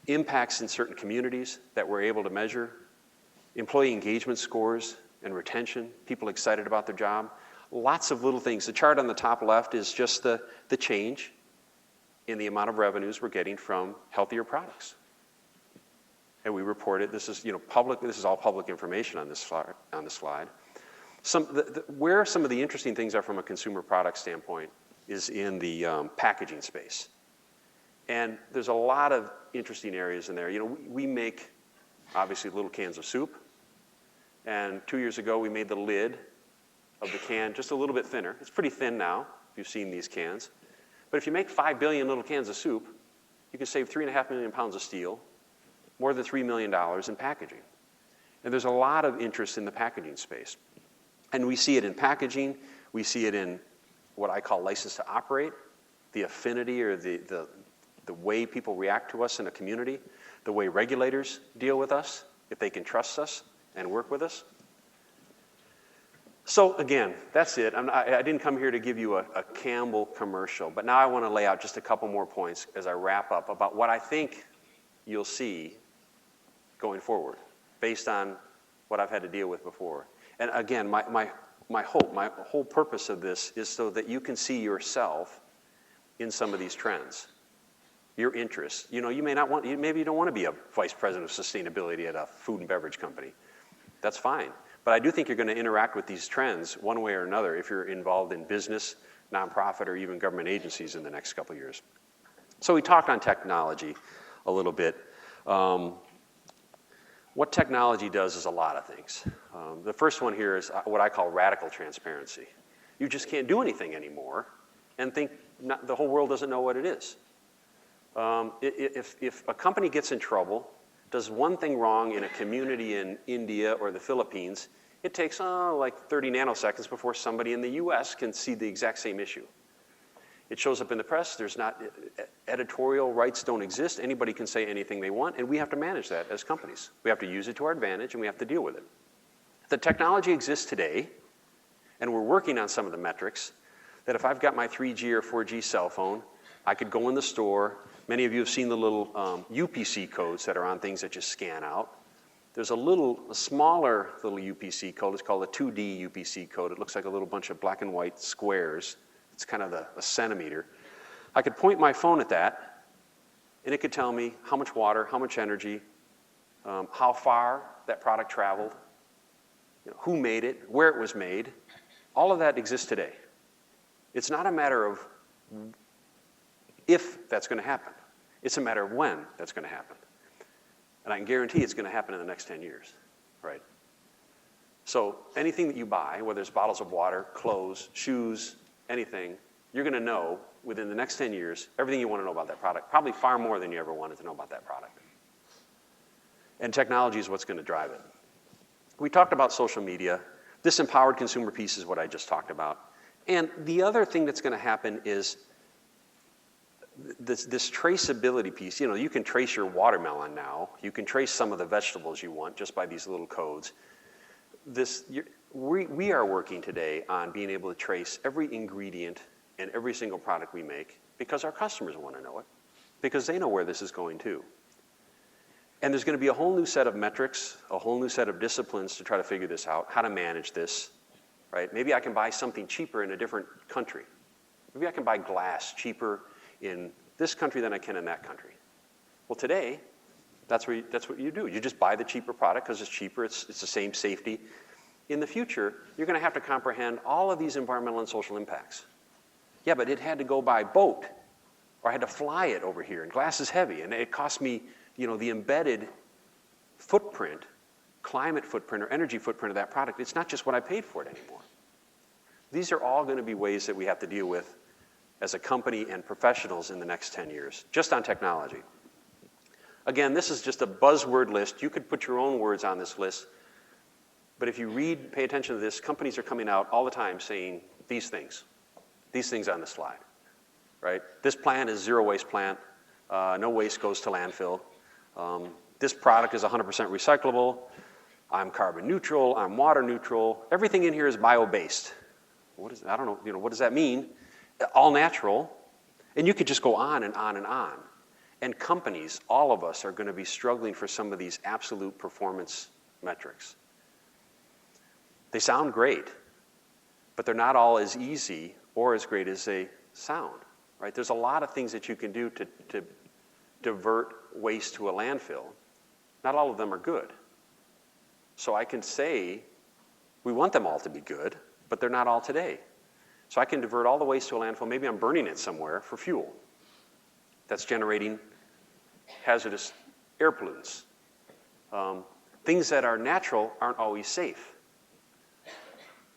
impacts in certain communities that we're able to measure, employee engagement scores and retention, people excited about their job, lots of little things. The chart on the top left is just the change in the amount of revenues we're getting from healthier products. And we report it. This is public. This is all public information on this slide. Where some of the interesting things are from a consumer product standpoint is in the packaging space. And there's a lot of interesting areas in there. We make, obviously, little cans of soup. And 2 years ago, we made the lid of the can just a little bit thinner. It's pretty thin now, if you've seen these cans. But if you make 5 billion little cans of soup, you can save 3.5 million pounds of steel, more than $3 million in packaging. And there's a lot of interest in the packaging space. And we see it in packaging. We see it in what I call license to operate, the affinity or the way people react to us in a community, the way regulators deal with us, if they can trust us and work with us. So again, that's it. I didn't come here to give you a Campbell commercial, but now I want to lay out just a couple more points as I wrap up about what I think you'll see going forward based on what I've had to deal with before. And again, my hope, my whole purpose of this is so that you can see yourself in some of these trends. Your interests. You maybe you don't want to be a vice president of sustainability at a food and beverage company. That's fine. But I do think you're going to interact with these trends one way or another if you're involved in business, nonprofit, or even government agencies in the next couple of years. So we talked on technology a little bit. What technology does is a lot of things. The first one here is what I call radical transparency. You just can't do anything anymore and think the whole world doesn't know what it is. If a company gets in trouble, does one thing wrong in a community in India or the Philippines, it takes like 30 nanoseconds before somebody in the US can see the exact same issue. It shows up in the press. There's not, editorial rights don't exist. Anybody can say anything they want, and we have to manage that as companies. We have to use it to our advantage, and we have to deal with it. The technology exists today, and we're working on some of the metrics that if I've got my 3G or 4G cell phone, I could go in the store. Many of you have seen the little UPC codes that are on things that you scan out. There's a smaller little UPC code. It's called a 2D UPC code. It looks like a little bunch of black and white squares. It's kind of a centimeter. I could point my phone at that, and it could tell me how much water, how much energy, how far that product traveled, who made it, where it was made. All of that exists today. It's not a matter of if that's going to happen. It's a matter of when that's going to happen. And I can guarantee it's going to happen in the next 10 years, right? So anything that you buy, whether it's bottles of water, clothes, shoes, anything, you're going to know within the next 10 years everything you want to know about that product, probably far more than you ever wanted to know about that product. And technology is what's going to drive it. We talked about social media. This empowered consumer piece is what I just talked about. And the other thing that's going to happen is this traceability piece. You can trace your watermelon now. You can trace some of the vegetables you want just by these little codes. We are working today on being able to trace every ingredient in every single product we make because our customers want to know it, because they know where this is going to. And there's going to be a whole new set of metrics, a whole new set of disciplines to try to figure this out, how to manage this, right? Maybe I can buy something cheaper in a different country. Maybe I can buy glass cheaper in this country than I can in that country. Well, today, that's what you do. You just buy the cheaper product because it's cheaper, it's the same safety. In the future, you're going to have to comprehend all of these environmental and social impacts. Yeah, but it had to go by boat, or I had to fly it over here, and glass is heavy, and it cost me, the embedded footprint, climate footprint, or energy footprint of that product. It's not just what I paid for it anymore. These are all going to be ways that we have to deal with as a company and professionals in the next 10 years, just on technology. Again, this is just a buzzword list. You could put your own words on this list, but if you pay attention to this, companies are coming out all the time saying these things on the slide, right? This plant is zero waste plant. No waste goes to landfill. This product is 100% recyclable. I'm carbon neutral. I'm water neutral. Everything in here is bio-based. I don't know, what does that mean? All natural, and you could just go on and on and on. And companies, all of us, are going to be struggling for some of these absolute performance metrics. They sound great, but they're not all as easy or as great as they sound, right? There's a lot of things that you can do to divert waste to a landfill. Not all of them are good. So I can say we want them all to be good, but they're not all today. So I can divert all the waste to a landfill. Maybe I'm burning it somewhere for fuel. That's generating hazardous air pollutants. Things that are natural aren't always safe.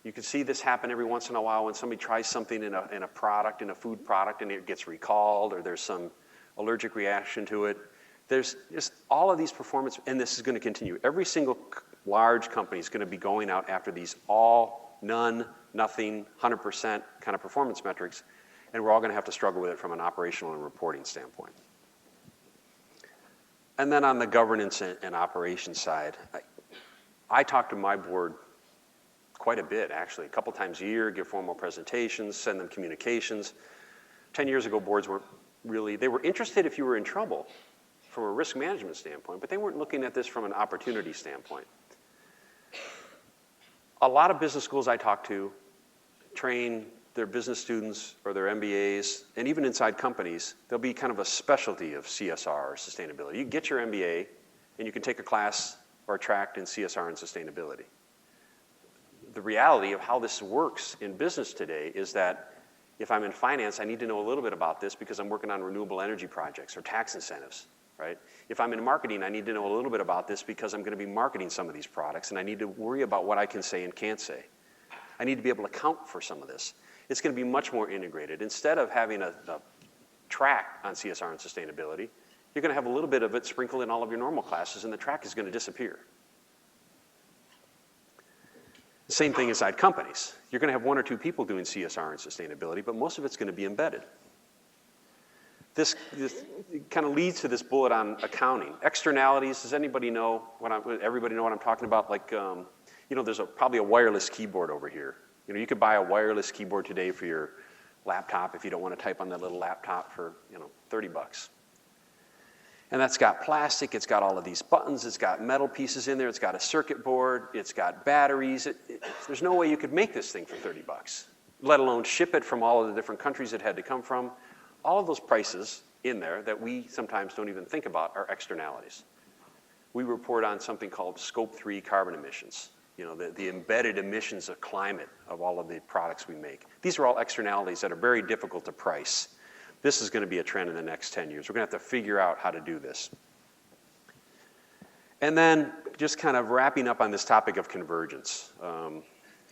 You can see this happen every once in a while when somebody tries something in a product, in a food product, and it gets recalled, or there's some allergic reaction to it. There's just all of these performance, and this is going to continue. Every single large company is going to be going out after these all, none, nothing, 100% kind of performance metrics, and we're all going to have to struggle with it from an operational and reporting standpoint. And then on the governance and operations side, I talk to my board quite a bit, actually, a couple times a year, give formal presentations, send them communications. 10 years ago, boards weren't really, they were interested if you were in trouble from a risk management standpoint, but they weren't looking at this from an opportunity standpoint. A lot of business schools I talk to train their business students or their MBAs, and even inside companies, there'll be kind of a specialty of CSR or sustainability. You get your MBA, and you can take a class or a track in CSR and sustainability. The reality of how this works in business today is that if I'm in finance, I need to know a little bit about this because I'm working on renewable energy projects or tax incentives, right? If I'm in marketing, I need to know a little bit about this because I'm going to be marketing some of these products, and I need to worry about what I can say and can't say. I need to be able to account for some of this. It's going to be much more integrated. Instead of having a track on CSR and sustainability, you're going to have a little bit of it sprinkled in all of your normal classes, and the track is going to disappear. The same thing inside companies. You're going to have one or two people doing CSR and sustainability, but most of it's going to be embedded. This kind of leads to this bullet on accounting. Externalities, does anybody know everybody know what I'm talking about? Like, there's probably a wireless keyboard over here. You could buy a wireless keyboard today for your laptop if you don't want to type on that little laptop for, $30. And that's got plastic, it's got all of these buttons, it's got metal pieces in there, it's got a circuit board, it's got batteries. There's no way you could make this thing for $30, let alone ship it from all of the different countries it had to come from. All of those prices in there that we sometimes don't even think about are externalities. We report on something called Scope 3 carbon emissions, the embedded emissions of climate of all of the products we make. These are all externalities that are very difficult to price. This is going to be a trend in the next 10 years. We're going to have to figure out how to do this. And then just kind of wrapping up on this topic of convergence.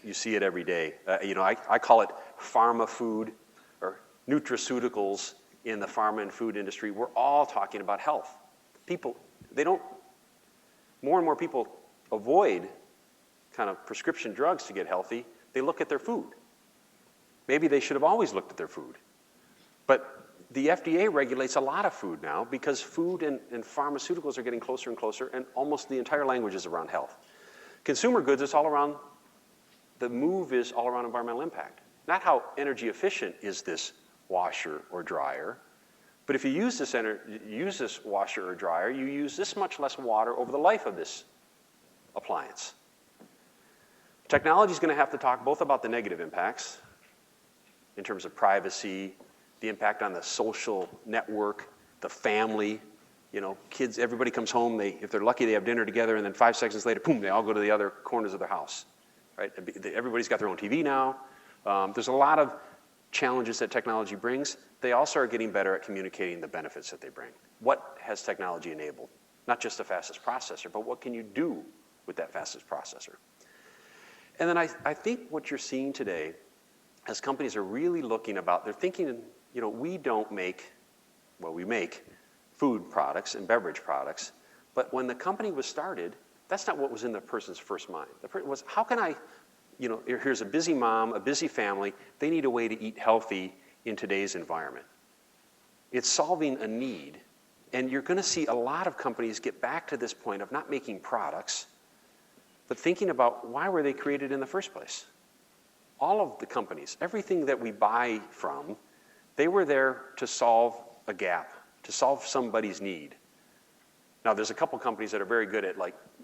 You see it every day. I call it pharma food or nutraceuticals in the pharma and food industry. We're all talking about health. More and more people avoid kind of prescription drugs to get healthy. They look at their food. Maybe they should have always looked at their food. But the FDA regulates a lot of food now because food and pharmaceuticals are getting closer and closer, and almost the entire language is around health. Consumer goods, the move is all around environmental impact. Not how energy efficient is this washer or dryer, but if you use this washer or dryer, you use this much less water over the life of this appliance. Technology is going to have to talk both about the negative impacts in terms of privacy, the impact on the social network, the family. Kids, everybody comes home, if they're lucky, they have dinner together, and then 5 seconds later, boom, they all go to the other corners of their house, right? Everybody's got their own TV now. There's a lot of challenges that technology brings. They also are getting better at communicating the benefits that they bring. What has technology enabled? Not just the fastest processor, but what can you do with that fastest processor? And then I think what you're seeing today, as companies are really they're thinking, we make food products and beverage products, but when the company was started, that's not what was in the person's first mind. The person was, how can I, here's a busy mom, a busy family, they need a way to eat healthy in today's environment. It's solving a need, and you're going to see a lot of companies get back to this point of not making products, but thinking about why were they created in the first place. All of the companies, everything that we buy from, they were there to solve a gap, to solve somebody's need. Now, there's a couple companies that are very good at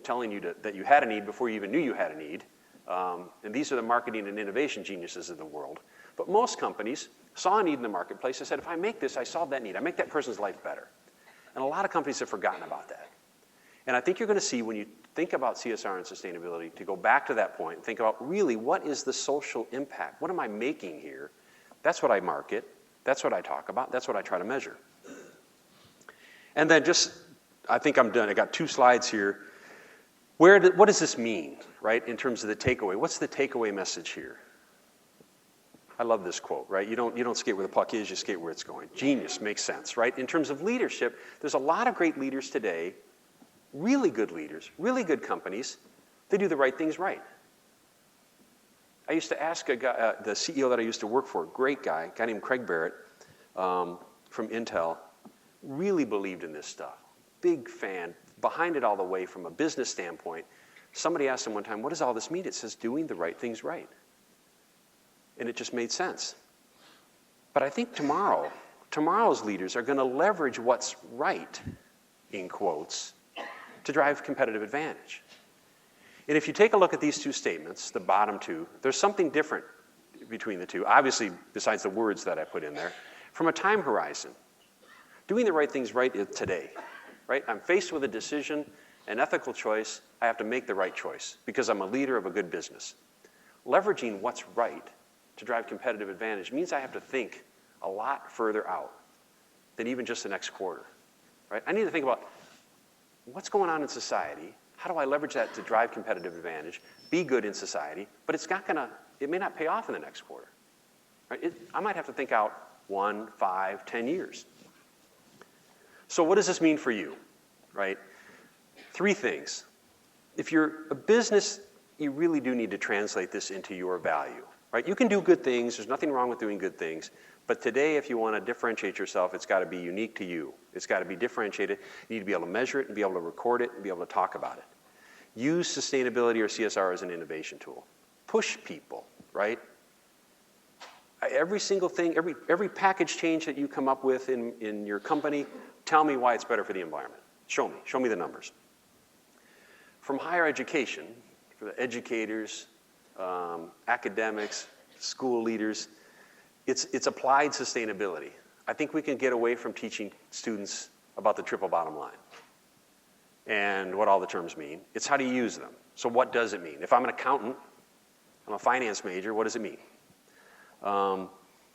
telling you that you had a need before you even knew you had a need. And these are the marketing and innovation geniuses of the world. But most companies saw a need in the marketplace and said, if I make this, I solve that need. I make that person's life better. And a lot of companies have forgotten about that. And I think you're going to see when you think about CSR and sustainability, to go back to that point and think about really what is the social impact? What am I making here? That's what I market. That's what I talk about. That's what I try to measure. And then I think I'm done. I got 2 slides here. What does this mean, right, in terms of the takeaway? What's the takeaway message here? I love this quote, right? You don't skate where the puck is, you skate where it's going. Genius, makes sense, right? In terms of leadership, there's a lot of great leaders today, really good leaders, really good companies. They do the right things right. I used to ask a guy, the CEO that I used to work for, great guy, a guy named Craig Barrett from Intel, really believed in this stuff. Big fan, behind it all the way from a business standpoint. Somebody asked him one time, what does all this mean? It says doing the right things right. And it just made sense. But I think tomorrow's leaders are going to leverage what's right, in quotes, to drive competitive advantage. And if you take a look at these 2 statements, the bottom 2, there's something different between the 2, obviously besides the words that I put in there. From a time horizon, doing the right things right is today, right? I'm faced with a decision, an ethical choice, I have to make the right choice because I'm a leader of a good business. Leveraging what's right to drive competitive advantage means I have to think a lot further out than even just the next quarter, right? I need to think about what's going on in society. How do I leverage that to drive competitive advantage, be good in society, but it may not pay off in the next quarter, right? I might have to think out 1, 5, 10 years. So what does this mean for you, right? 3 things. If you're a business, you really do need to translate this into your value, right? You can do good things. There's nothing wrong with doing good things. But today, if you want to differentiate yourself, it's got to be unique to you. It's got to be differentiated. You need to be able to measure it and be able to record it and be able to talk about it. Use sustainability or CSR as an innovation tool. Push people, right? Every single thing, every package change that you come up with in your company, tell me why it's better for the environment. Show me the numbers. From higher education, for the educators, academics, school leaders, it's applied sustainability. I think we can get away from teaching students about the triple bottom line and what all the terms mean. It's how do you use them. So what does it mean? If I'm an accountant, I'm a finance major, what does it mean?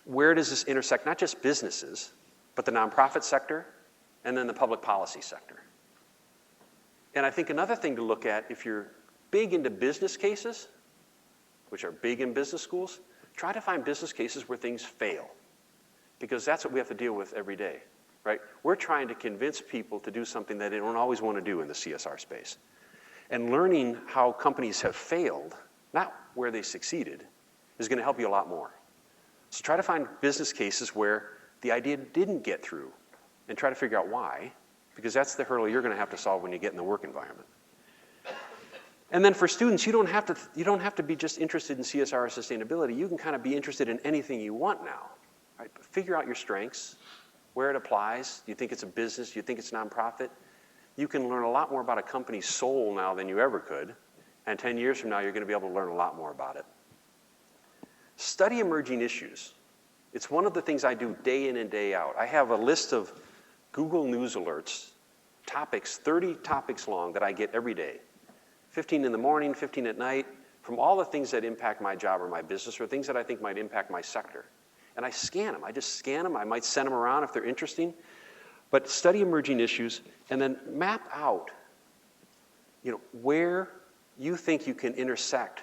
Where does this intersect not just businesses, but the nonprofit sector and then the public policy sector? And I think another thing to look at, if you're big into business cases, which are big in business schools, try to find business cases where things fail, because that's what we have to deal with every day, right? We're trying to convince people to do something that they don't always want to do in the CSR space. And learning how companies have failed, not where they succeeded, is going to help you a lot more. So try to find business cases where the idea didn't get through and try to figure out why, because that's the hurdle you're going to have to solve when you get in the work environment. And then for students, you don't have to be just interested in CSR or sustainability. You can kind of be interested in anything you want now. Right? But figure out your strengths, where it applies. Do you think it's a business? Do you think it's nonprofit? You can learn a lot more about a company's soul now than you ever could. And 10 years from now, you're going to be able to learn a lot more about it. Study emerging issues. It's one of the things I do day in and day out. I have a list of Google News alerts, topics, 30 topics long that I get every day. 15 in the morning, 15 at night, from all the things that impact my job or my business or things that I think might impact my sector. And I scan them. I just scan them. I might send them around if they're interesting. But study emerging issues and then map out, where you think you can intersect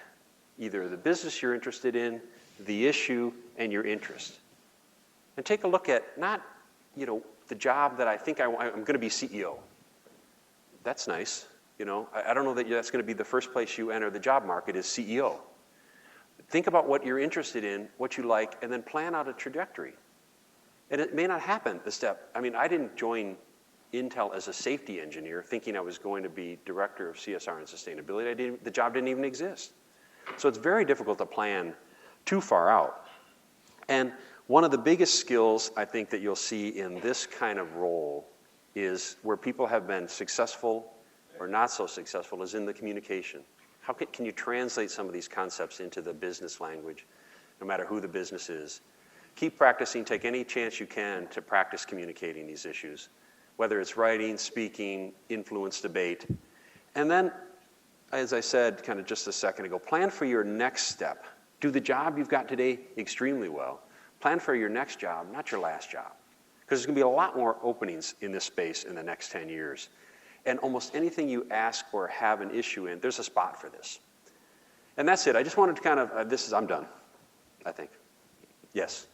either the business you're interested in, the issue, and your interest. And take a look at not, the job that I think I'm going to be CEO. That's nice. I don't know that that's going to be the first place you enter the job market is CEO. Think about what you're interested in, what you like, and then plan out a trajectory. And it may not happen the step. I mean, I didn't join Intel as a safety engineer thinking I was going to be director of CSR and sustainability. The job didn't even exist. So it's very difficult to plan too far out. And one of the biggest skills I think that you'll see in this kind of role is where people have been successful or not so successful is in the communication. How can you translate some of these concepts into the business language, no matter who the business is? Keep practicing, take any chance you can to practice communicating these issues, whether it's writing, speaking, influence, debate. And then, as I said kind of just a second ago, plan for your next step. Do the job you've got today extremely well. Plan for your next job, not your last job. Because there's going to be a lot more openings in this space in the next 10 years. And almost anything you ask or have an issue in, there's a spot for this. And that's it. I just wanted to kind of, I'm done, I think. Yes.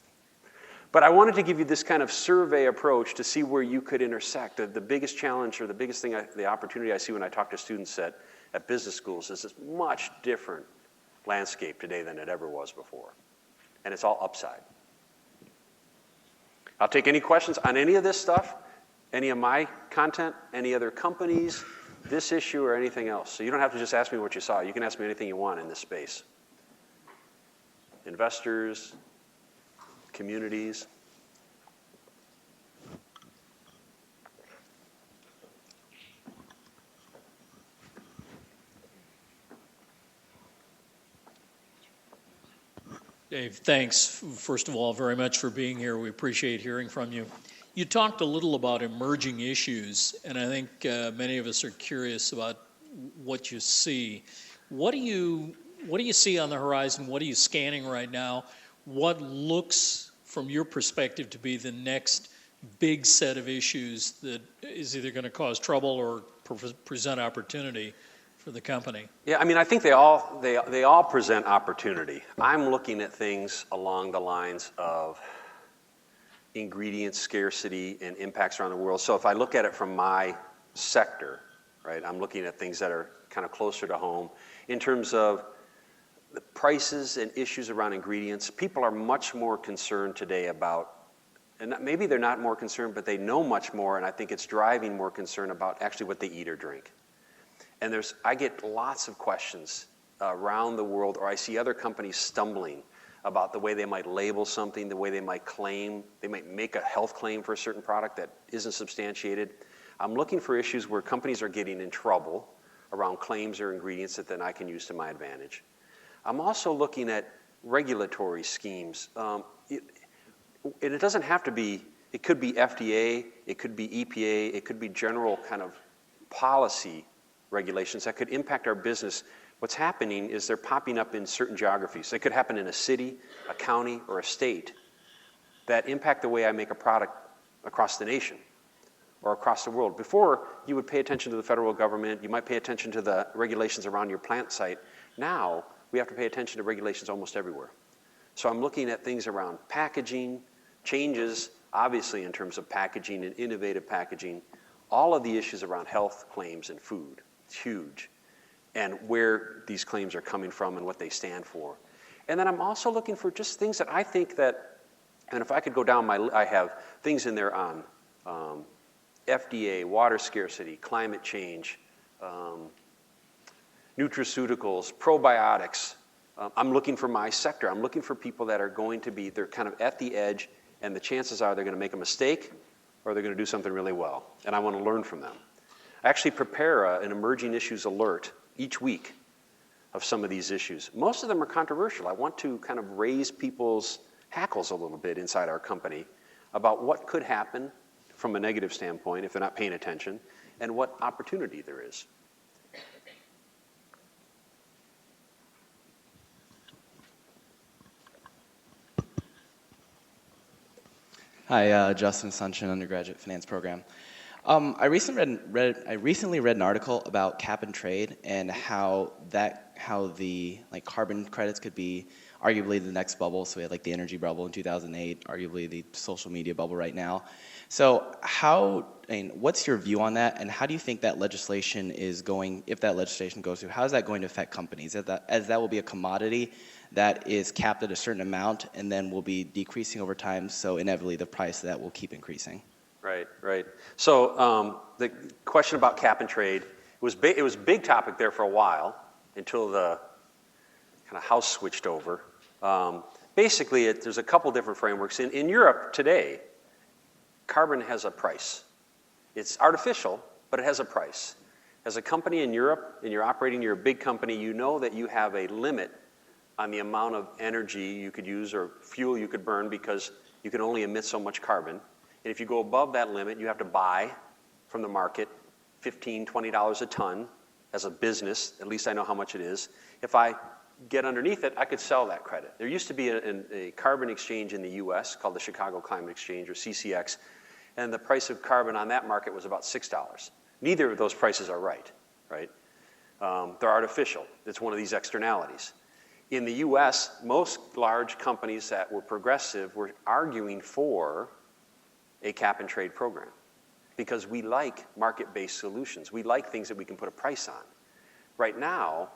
But I wanted to give you this kind of survey approach to see where you could intersect. The biggest challenge or the biggest thing, the opportunity I see when I talk to students at business schools is this much different landscape today than it ever was before. And it's all upside. I'll take any questions on any of this stuff. Any of my content, any other companies, this issue, or anything else. So you don't have to just ask me what you saw. You can ask me anything you want in this space. Investors, communities. Dave, thanks, first of all, very much for being here. We appreciate hearing from you. You talked a little about emerging issues, and I think many of us are curious about what you see. What do you see on the horizon? What are you scanning right now? What looks, from your perspective, to be the next big set of issues that is either going to cause trouble or present opportunity for the company? Yeah, I mean, I think they all present opportunity. I'm looking at things along the lines of ingredient scarcity and impacts around the world. So if I look at it from my sector, right? I'm looking at things that are kind of closer to home. In terms of the prices and issues around ingredients, people are much more concerned today about, and maybe they're not more concerned, but they know much more, and I think it's driving more concern about actually what they eat or drink. And I get lots of questions around the world, or I see other companies stumbling about the way they might label something, the way they might claim, they might make a health claim for a certain product that isn't substantiated. I'm looking for issues where companies are getting in trouble around claims or ingredients that then I can use to my advantage. I'm also looking at regulatory schemes. It doesn't have to be, it could be FDA, it could be EPA, it could be general kind of policy regulations that could impact our business. What's happening is they're popping up in certain geographies. They could happen in a city, a county, or a state that impact the way I make a product across the nation or across the world. Before, you would pay attention to the federal government, you might pay attention to the regulations around your plant site. Now, we have to pay attention to regulations almost everywhere. So I'm looking at things around packaging, changes, obviously in terms of packaging and innovative packaging, all of the issues around health claims and food. It's huge. And where these claims are coming from and what they stand for. And then I'm also looking for just things that I think that, and if I could go down I have things in there on FDA, water scarcity, climate change, nutraceuticals, probiotics. I'm looking for my sector. I'm looking for people that are going to be, they're kind of at the edge, and the chances are they're going to make a mistake or they're going to do something really well. And I want to learn from them. I actually prepare an emerging issues alert each week of some of these issues. Most of them are controversial. I want to kind of raise people's hackles a little bit inside our company about what could happen from a negative standpoint if they're not paying attention, and what opportunity there is. Hi, Justin Sunchin, undergraduate finance program. I recently read an article about cap and trade and how the carbon credits could be arguably the next bubble. So we had the energy bubble in 2008, arguably the social media bubble right now. So what's your view on that, and how do you think that legislation is going, if that legislation goes through, how is that going to affect companies? As that will be a commodity that is capped at a certain amount and then will be decreasing over time, so inevitably the price of that will keep increasing. Right. So the question about cap and trade, it was a big topic there for a while until the kind of house switched over. Basically, there's a couple different frameworks. In Europe today, carbon has a price. It's artificial, but it has a price. As a company in Europe, and you're a big company, you know that you have a limit on the amount of energy you could use or fuel you could burn because you can only emit so much carbon. And if you go above that limit, you have to buy from the market $15, $20 a ton as a business. At least I know how much it is. If I get underneath it, I could sell that credit. There used to be a carbon exchange in the US called the Chicago Climate Exchange, or CCX, and the price of carbon on that market was about $6. Neither of those prices are right? They're artificial. It's one of these externalities. In the US, most large companies that were progressive were arguing for a cap and trade program because we like market-based solutions. We like things that we can put a price on. Right now,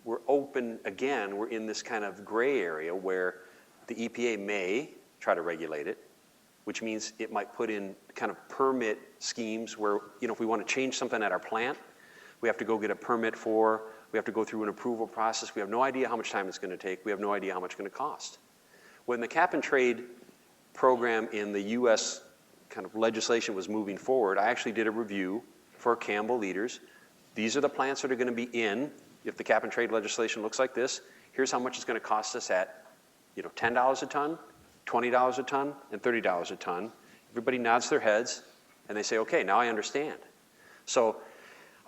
we're open again. We're in this kind of gray area where the EPA may try to regulate it, which means it might put in kind of permit schemes where, if we want to change something at our plant, we have to go get a permit we have to go through an approval process. We have no idea how much time it's going to take. We have no idea how much it's going to cost. When the cap and trade program in the U.S. kind of legislation was moving forward, I actually did a review for Campbell leaders. These are the plants that are going to be in if the cap and trade legislation looks like this. Here's how much it's going to cost us at $10 a ton, $20 a ton, and $30 a ton. Everybody nods their heads, and they say, okay, now I understand. So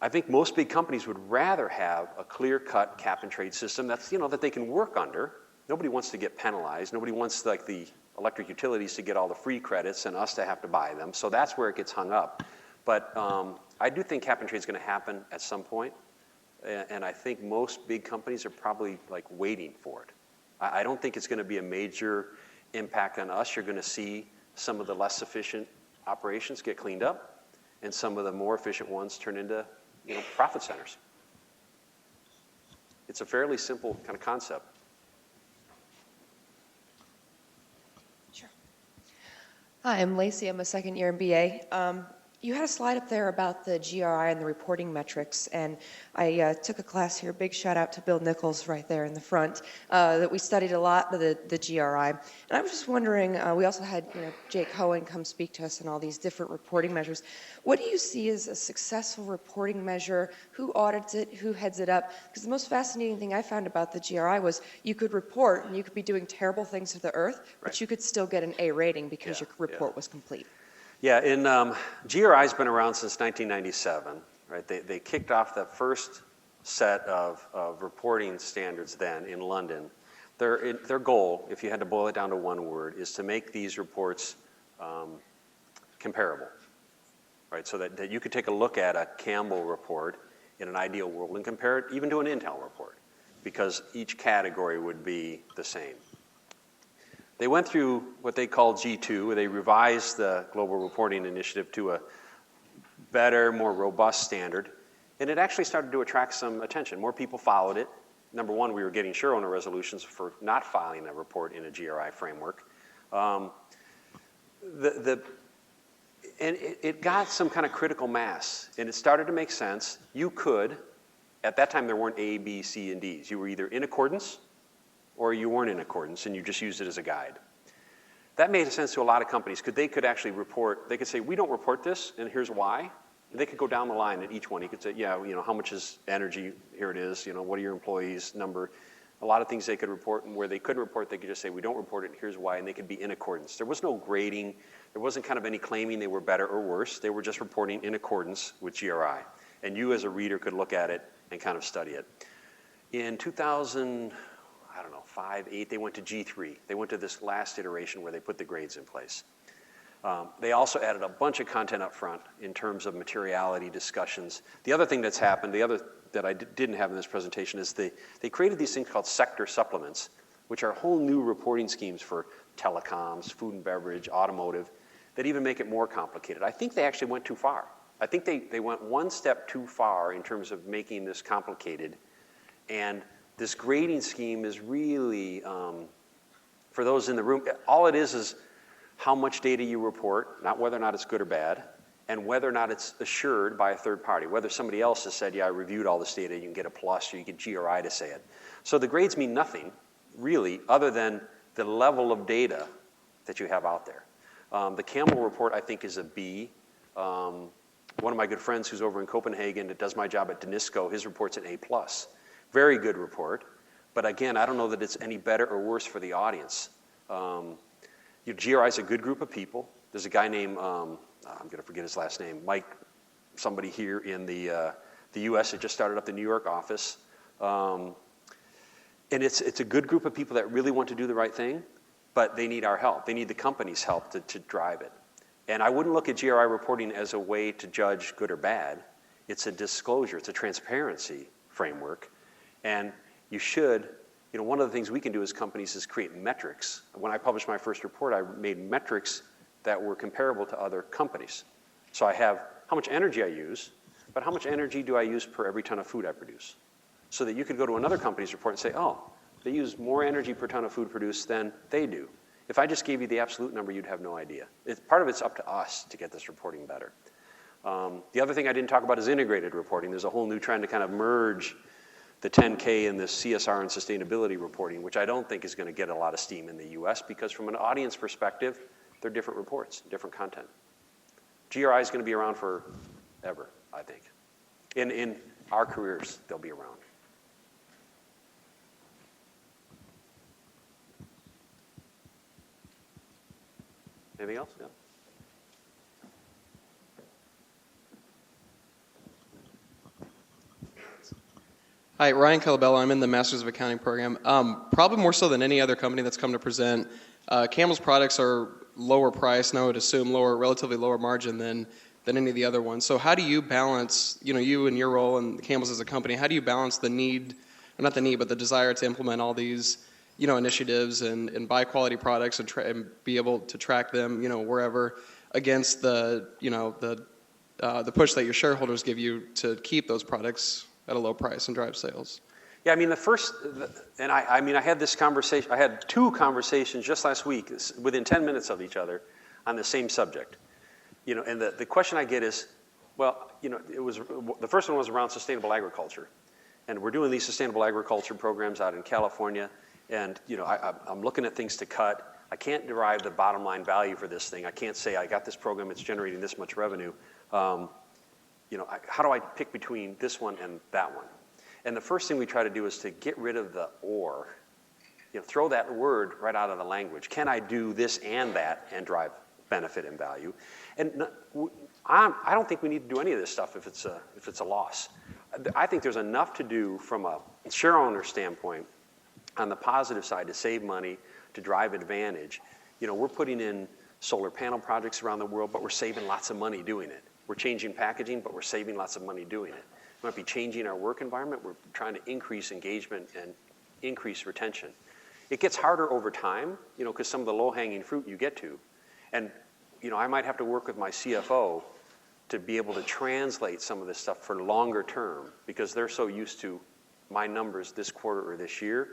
I think most big companies would rather have a clear-cut cap and trade system that's, that they can work under. Nobody wants to get penalized. Nobody wants the electric utilities to get all the free credits and us to have to buy them. So that's where it gets hung up. But I do think cap and trade is going to happen at some point. And I think most big companies are probably waiting for it. I don't think it's going to be a major impact on us. You're going to see some of the less efficient operations get cleaned up and some of the more efficient ones turn into profit centers. It's a fairly simple kind of concept. Sure. Hi, I'm Lacey. I'm a second-year MBA. You had a slide up there about the GRI and the reporting metrics, and I took a class here. Big shout out to Bill Nichols right there in the front. That we studied a lot of the GRI, and I was just wondering. We also had Jake Hohen come speak to us on all these different reporting measures. What do you see as a successful reporting measure? Who audits it? Who heads it up? Because the most fascinating thing I found about the GRI was you could report and you could be doing terrible things to the earth, but you could still get an A rating because your report was complete. Yeah, GRI's been around since 1997, right? They kicked off the first set of reporting standards then in London. Their goal, if you had to boil it down to one word, is to make these reports comparable, right? So that you could take a look at a Campbell report in an ideal world and compare it even to an Intel report, because each category would be the same. They went through what they call G2, where they revised the Global Reporting Initiative to a better, more robust standard, and it actually started to attract some attention. More people followed it. Number one, we were getting shareowner resolutions for not filing a report in a GRI framework. And it got some kind of critical mass, and it started to make sense. You could, at that time there weren't A, B, C, and Ds. You were either in accordance or you weren't in accordance, and you just used it as a guide. That made sense to a lot of companies, because they could actually report, they could say, we don't report this, and here's why. And they could go down the line at each one. You could say, how much is energy? Here it is. What are your employees' number? A lot of things they could report, and where they couldn't report, they could just say, we don't report it, and here's why, and they could be in accordance. There was no grading. There wasn't kind of any claiming they were better or worse. They were just reporting in accordance with GRI. And you as a reader could look at it and kind of study it. In 2005, 2008, they went to G3. They went to this last iteration where they put the grades in place. They also added a bunch of content up front in terms of materiality discussions. The other thing that's happened, that I didn't have in this presentation, is they created these things called sector supplements, which are whole new reporting schemes for telecoms, food and beverage, automotive, that even make it more complicated. I think they actually went too far. I think they went one step too far in terms of making this complicated. And this grading scheme is really, for those in the room, all it is how much data you report, not whether or not it's good or bad, and whether or not it's assured by a third party. Whether somebody else has said, I reviewed all this data, you can get a plus, or you get GRI to say it. So the grades mean nothing, really, other than the level of data that you have out there. The Campbell report, I think, is a B. One of my good friends who's over in Copenhagen that does my job at Danisco, his report's an A+. Very good report, but again, I don't know that it's any better or worse for the audience. GRI is a good group of people. There's a guy named, I'm going to forget his last name, Mike, somebody here in the U.S. that just started up the New York office. And it's a good group of people that really want to do the right thing, but they need our help. They need the company's help to drive it. And I wouldn't look at GRI reporting as a way to judge good or bad. It's a disclosure. It's a transparency framework. And you should, one of the things we can do as companies is create metrics. When I published my first report, I made metrics that were comparable to other companies. So I have how much energy I use, but how much energy do I use per every ton of food I produce? So that you could go to another company's report and say, they use more energy per ton of food produced than they do. If I just gave you the absolute number, you'd have no idea. Part of it's up to us to get this reporting better. The other thing I didn't talk about is integrated reporting. There's a whole new trend to kind of merge the 10K and the CSR and sustainability reporting, which I don't think is going to get a lot of steam in the US, because from an audience perspective, they're different reports, different content. GRI is going to be around forever, I think. In our careers, they'll be around. Anything else? Yeah. Hi, Ryan Calabello. I'm in the Masters of Accounting program. Probably more so than any other company that's come to present, Campbell's products are lower price, and I would assume relatively lower margin than any of the other ones. So how do you balance, you and your role and Campbell's as a company, how do you balance the need, or not the need, but the desire to implement all these, initiatives and buy quality products and be able to track them, wherever, against the the push that your shareholders give you to keep those products at a low price and drive sales. Yeah, I mean, I had this conversation, I had 2 conversations just last week within 10 minutes of each other on the same subject. And the question I get is, well, the first one was around sustainable agriculture. And we're doing these sustainable agriculture programs out in California. And, I'm looking at things to cut. I can't derive the bottom line value for this thing. I can't say I got this program, it's generating this much revenue. How do I pick between this one and that one? And the first thing we try to do is to get rid of the or. Throw that word right out of the language. Can I do this and that and drive benefit and value? And I don't think we need to do any of this stuff if it's a loss. I think there's enough to do from a share owner standpoint on the positive side to save money, to drive advantage. We're putting in solar panel projects around the world, but we're saving lots of money doing it. We're changing packaging, but we're saving lots of money doing it. We might be changing our work environment. We're trying to increase engagement and increase retention. It gets harder over time, because some of the low-hanging fruit you get to. And, I might have to work with my CFO to be able to translate some of this stuff for longer term, because they're so used to my numbers this quarter or this year.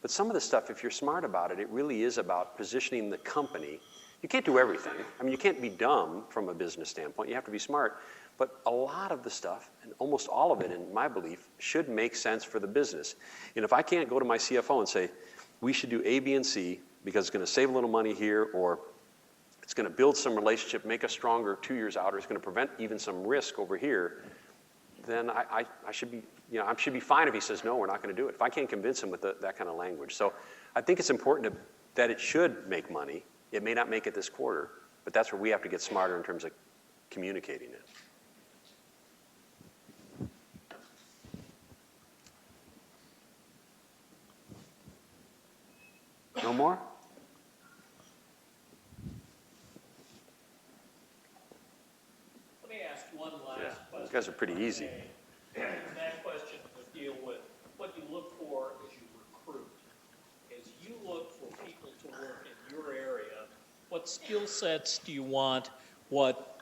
But some of the stuff, if you're smart about it, it really is about positioning the company. You can't do everything. I mean, you can't be dumb from a business standpoint. You have to be smart. But a lot of the stuff, and almost all of it, in my belief, should make sense for the business. And if I can't go to my CFO and say, we should do A, B, and C because it's going to save a little money here, or it's going to build some relationship, make us stronger 2 years out, or it's going to prevent even some risk over here, then I should be, I should be fine if he says, no, we're not going to do it. If I can't convince him with that kind of language. So I think it's important that it should make money. It may not make it this quarter, but that's where we have to get smarter in terms of communicating it. No more? Let me ask one last question. These guys are pretty easy. That question would deal with what you look for as you recruit. As you look for people to work in your area, what skill sets do you want? What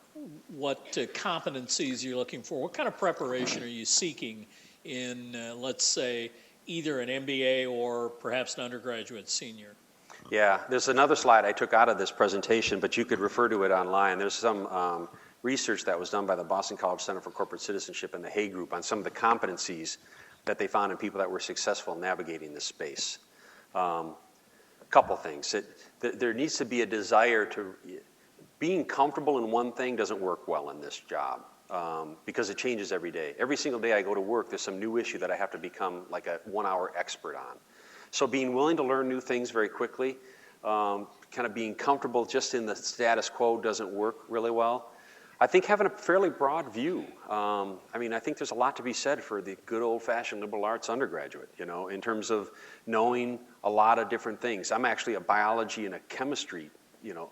competencies you're looking for? What kind of preparation are you seeking in, let's say, either an MBA or perhaps an undergraduate senior? Yeah, there's another slide I took out of this presentation, but you could refer to it online. There's some research that was done by the Boston College Center for Corporate Citizenship and the Hay Group on some of the competencies that they found in people that were successful navigating this space. Couple things. There needs to be a desire to... Being comfortable in one thing doesn't work well in this job because it changes every day. Every single day I go to work, there's some new issue that I have to become like a 1-hour expert on. So being willing to learn new things very quickly, kind of being comfortable just in the status quo doesn't work really well. I think having a fairly broad view. I think there's a lot to be said for the good old-fashioned liberal arts undergraduate, in terms of knowing a lot of different things. I'm actually a biology and a chemistry,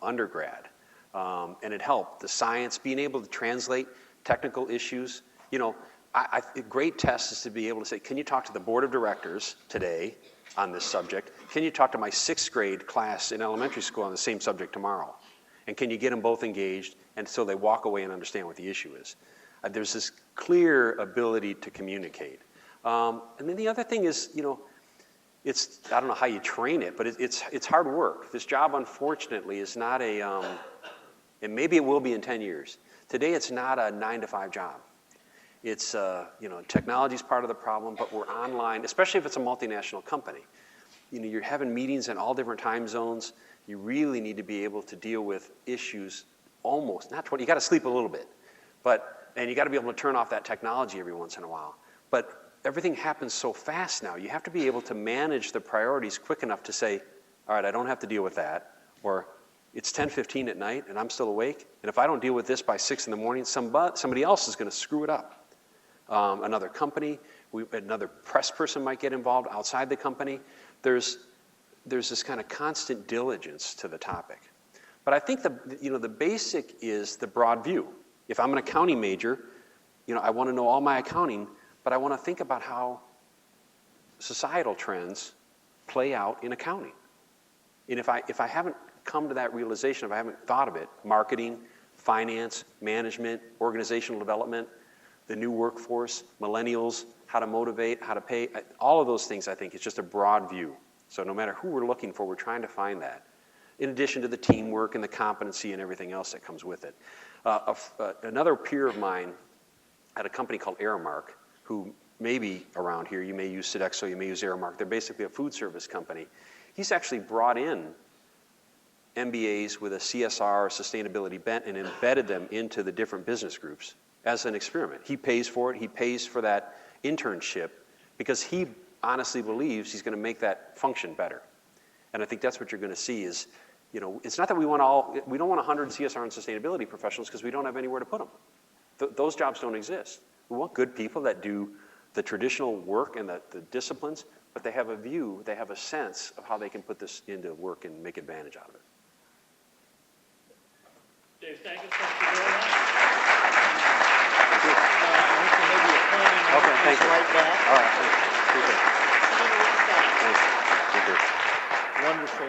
undergrad. And it helped. The science, being able to translate technical issues. A great test is to be able to say, can you talk to the board of directors today on this subject? Can you talk to my 6th grade class in elementary school on the same subject tomorrow? And can you get them both engaged and so they walk away and understand what the issue is? There's this clear ability to communicate. And then the other thing is, it's, I don't know how you train it, but it's hard work. This job, unfortunately, is not and maybe it will be in 10 years. Today, it's not a 9-to-5 job. It's, technology's part of the problem, but we're online, especially if it's a multinational company. You're having meetings in all different time zones. You really need to be able to deal with issues almost, not 20, you got to sleep a little bit, and you got to be able to turn off that technology every once in a while. But everything happens so fast now. You have to be able to manage the priorities quick enough to say, all right, I don't have to deal with that, or it's 10:15 at night and I'm still awake, and if I don't deal with this by 6 in the morning, somebody else is going to screw it up. Another company, another press person might get involved outside the company. There's this kind of constant diligence to the topic. But I think the basic is the broad view. If I'm an accounting major, I want to know all my accounting, but I want to think about how societal trends play out in accounting. And if I haven't come to that realization, if I haven't thought of it, marketing, finance, management, organizational development, the new workforce, millennials, how to motivate, how to pay, all of those things I think is just a broad view. So no matter who we're looking for, we're trying to find that. In addition to the teamwork and the competency and everything else that comes with it. Another peer of mine at a company called Aramark, who may be around here, you may use Sodexo, you may use Aramark, they're basically a food service company. He's actually brought in MBAs with a CSR, sustainability bent, and embedded them into the different business groups as an experiment. He pays for it, he pays for that internship because he honestly believes he's going to make that function better. And I think that's what you're going to see is, you know, it's not that we don't want 100 CSR and sustainability professionals because we don't have anywhere to put them. Those jobs don't exist. We want good people that do the traditional work and the disciplines, but they have a view, they have a sense of how they can put this into work and make advantage out of it. Dave Stangis, thank you very much. I think there may be a planning Okay, thank you. right back. All right, thank you. See you next time. Thanks. Thank you. Wonderful.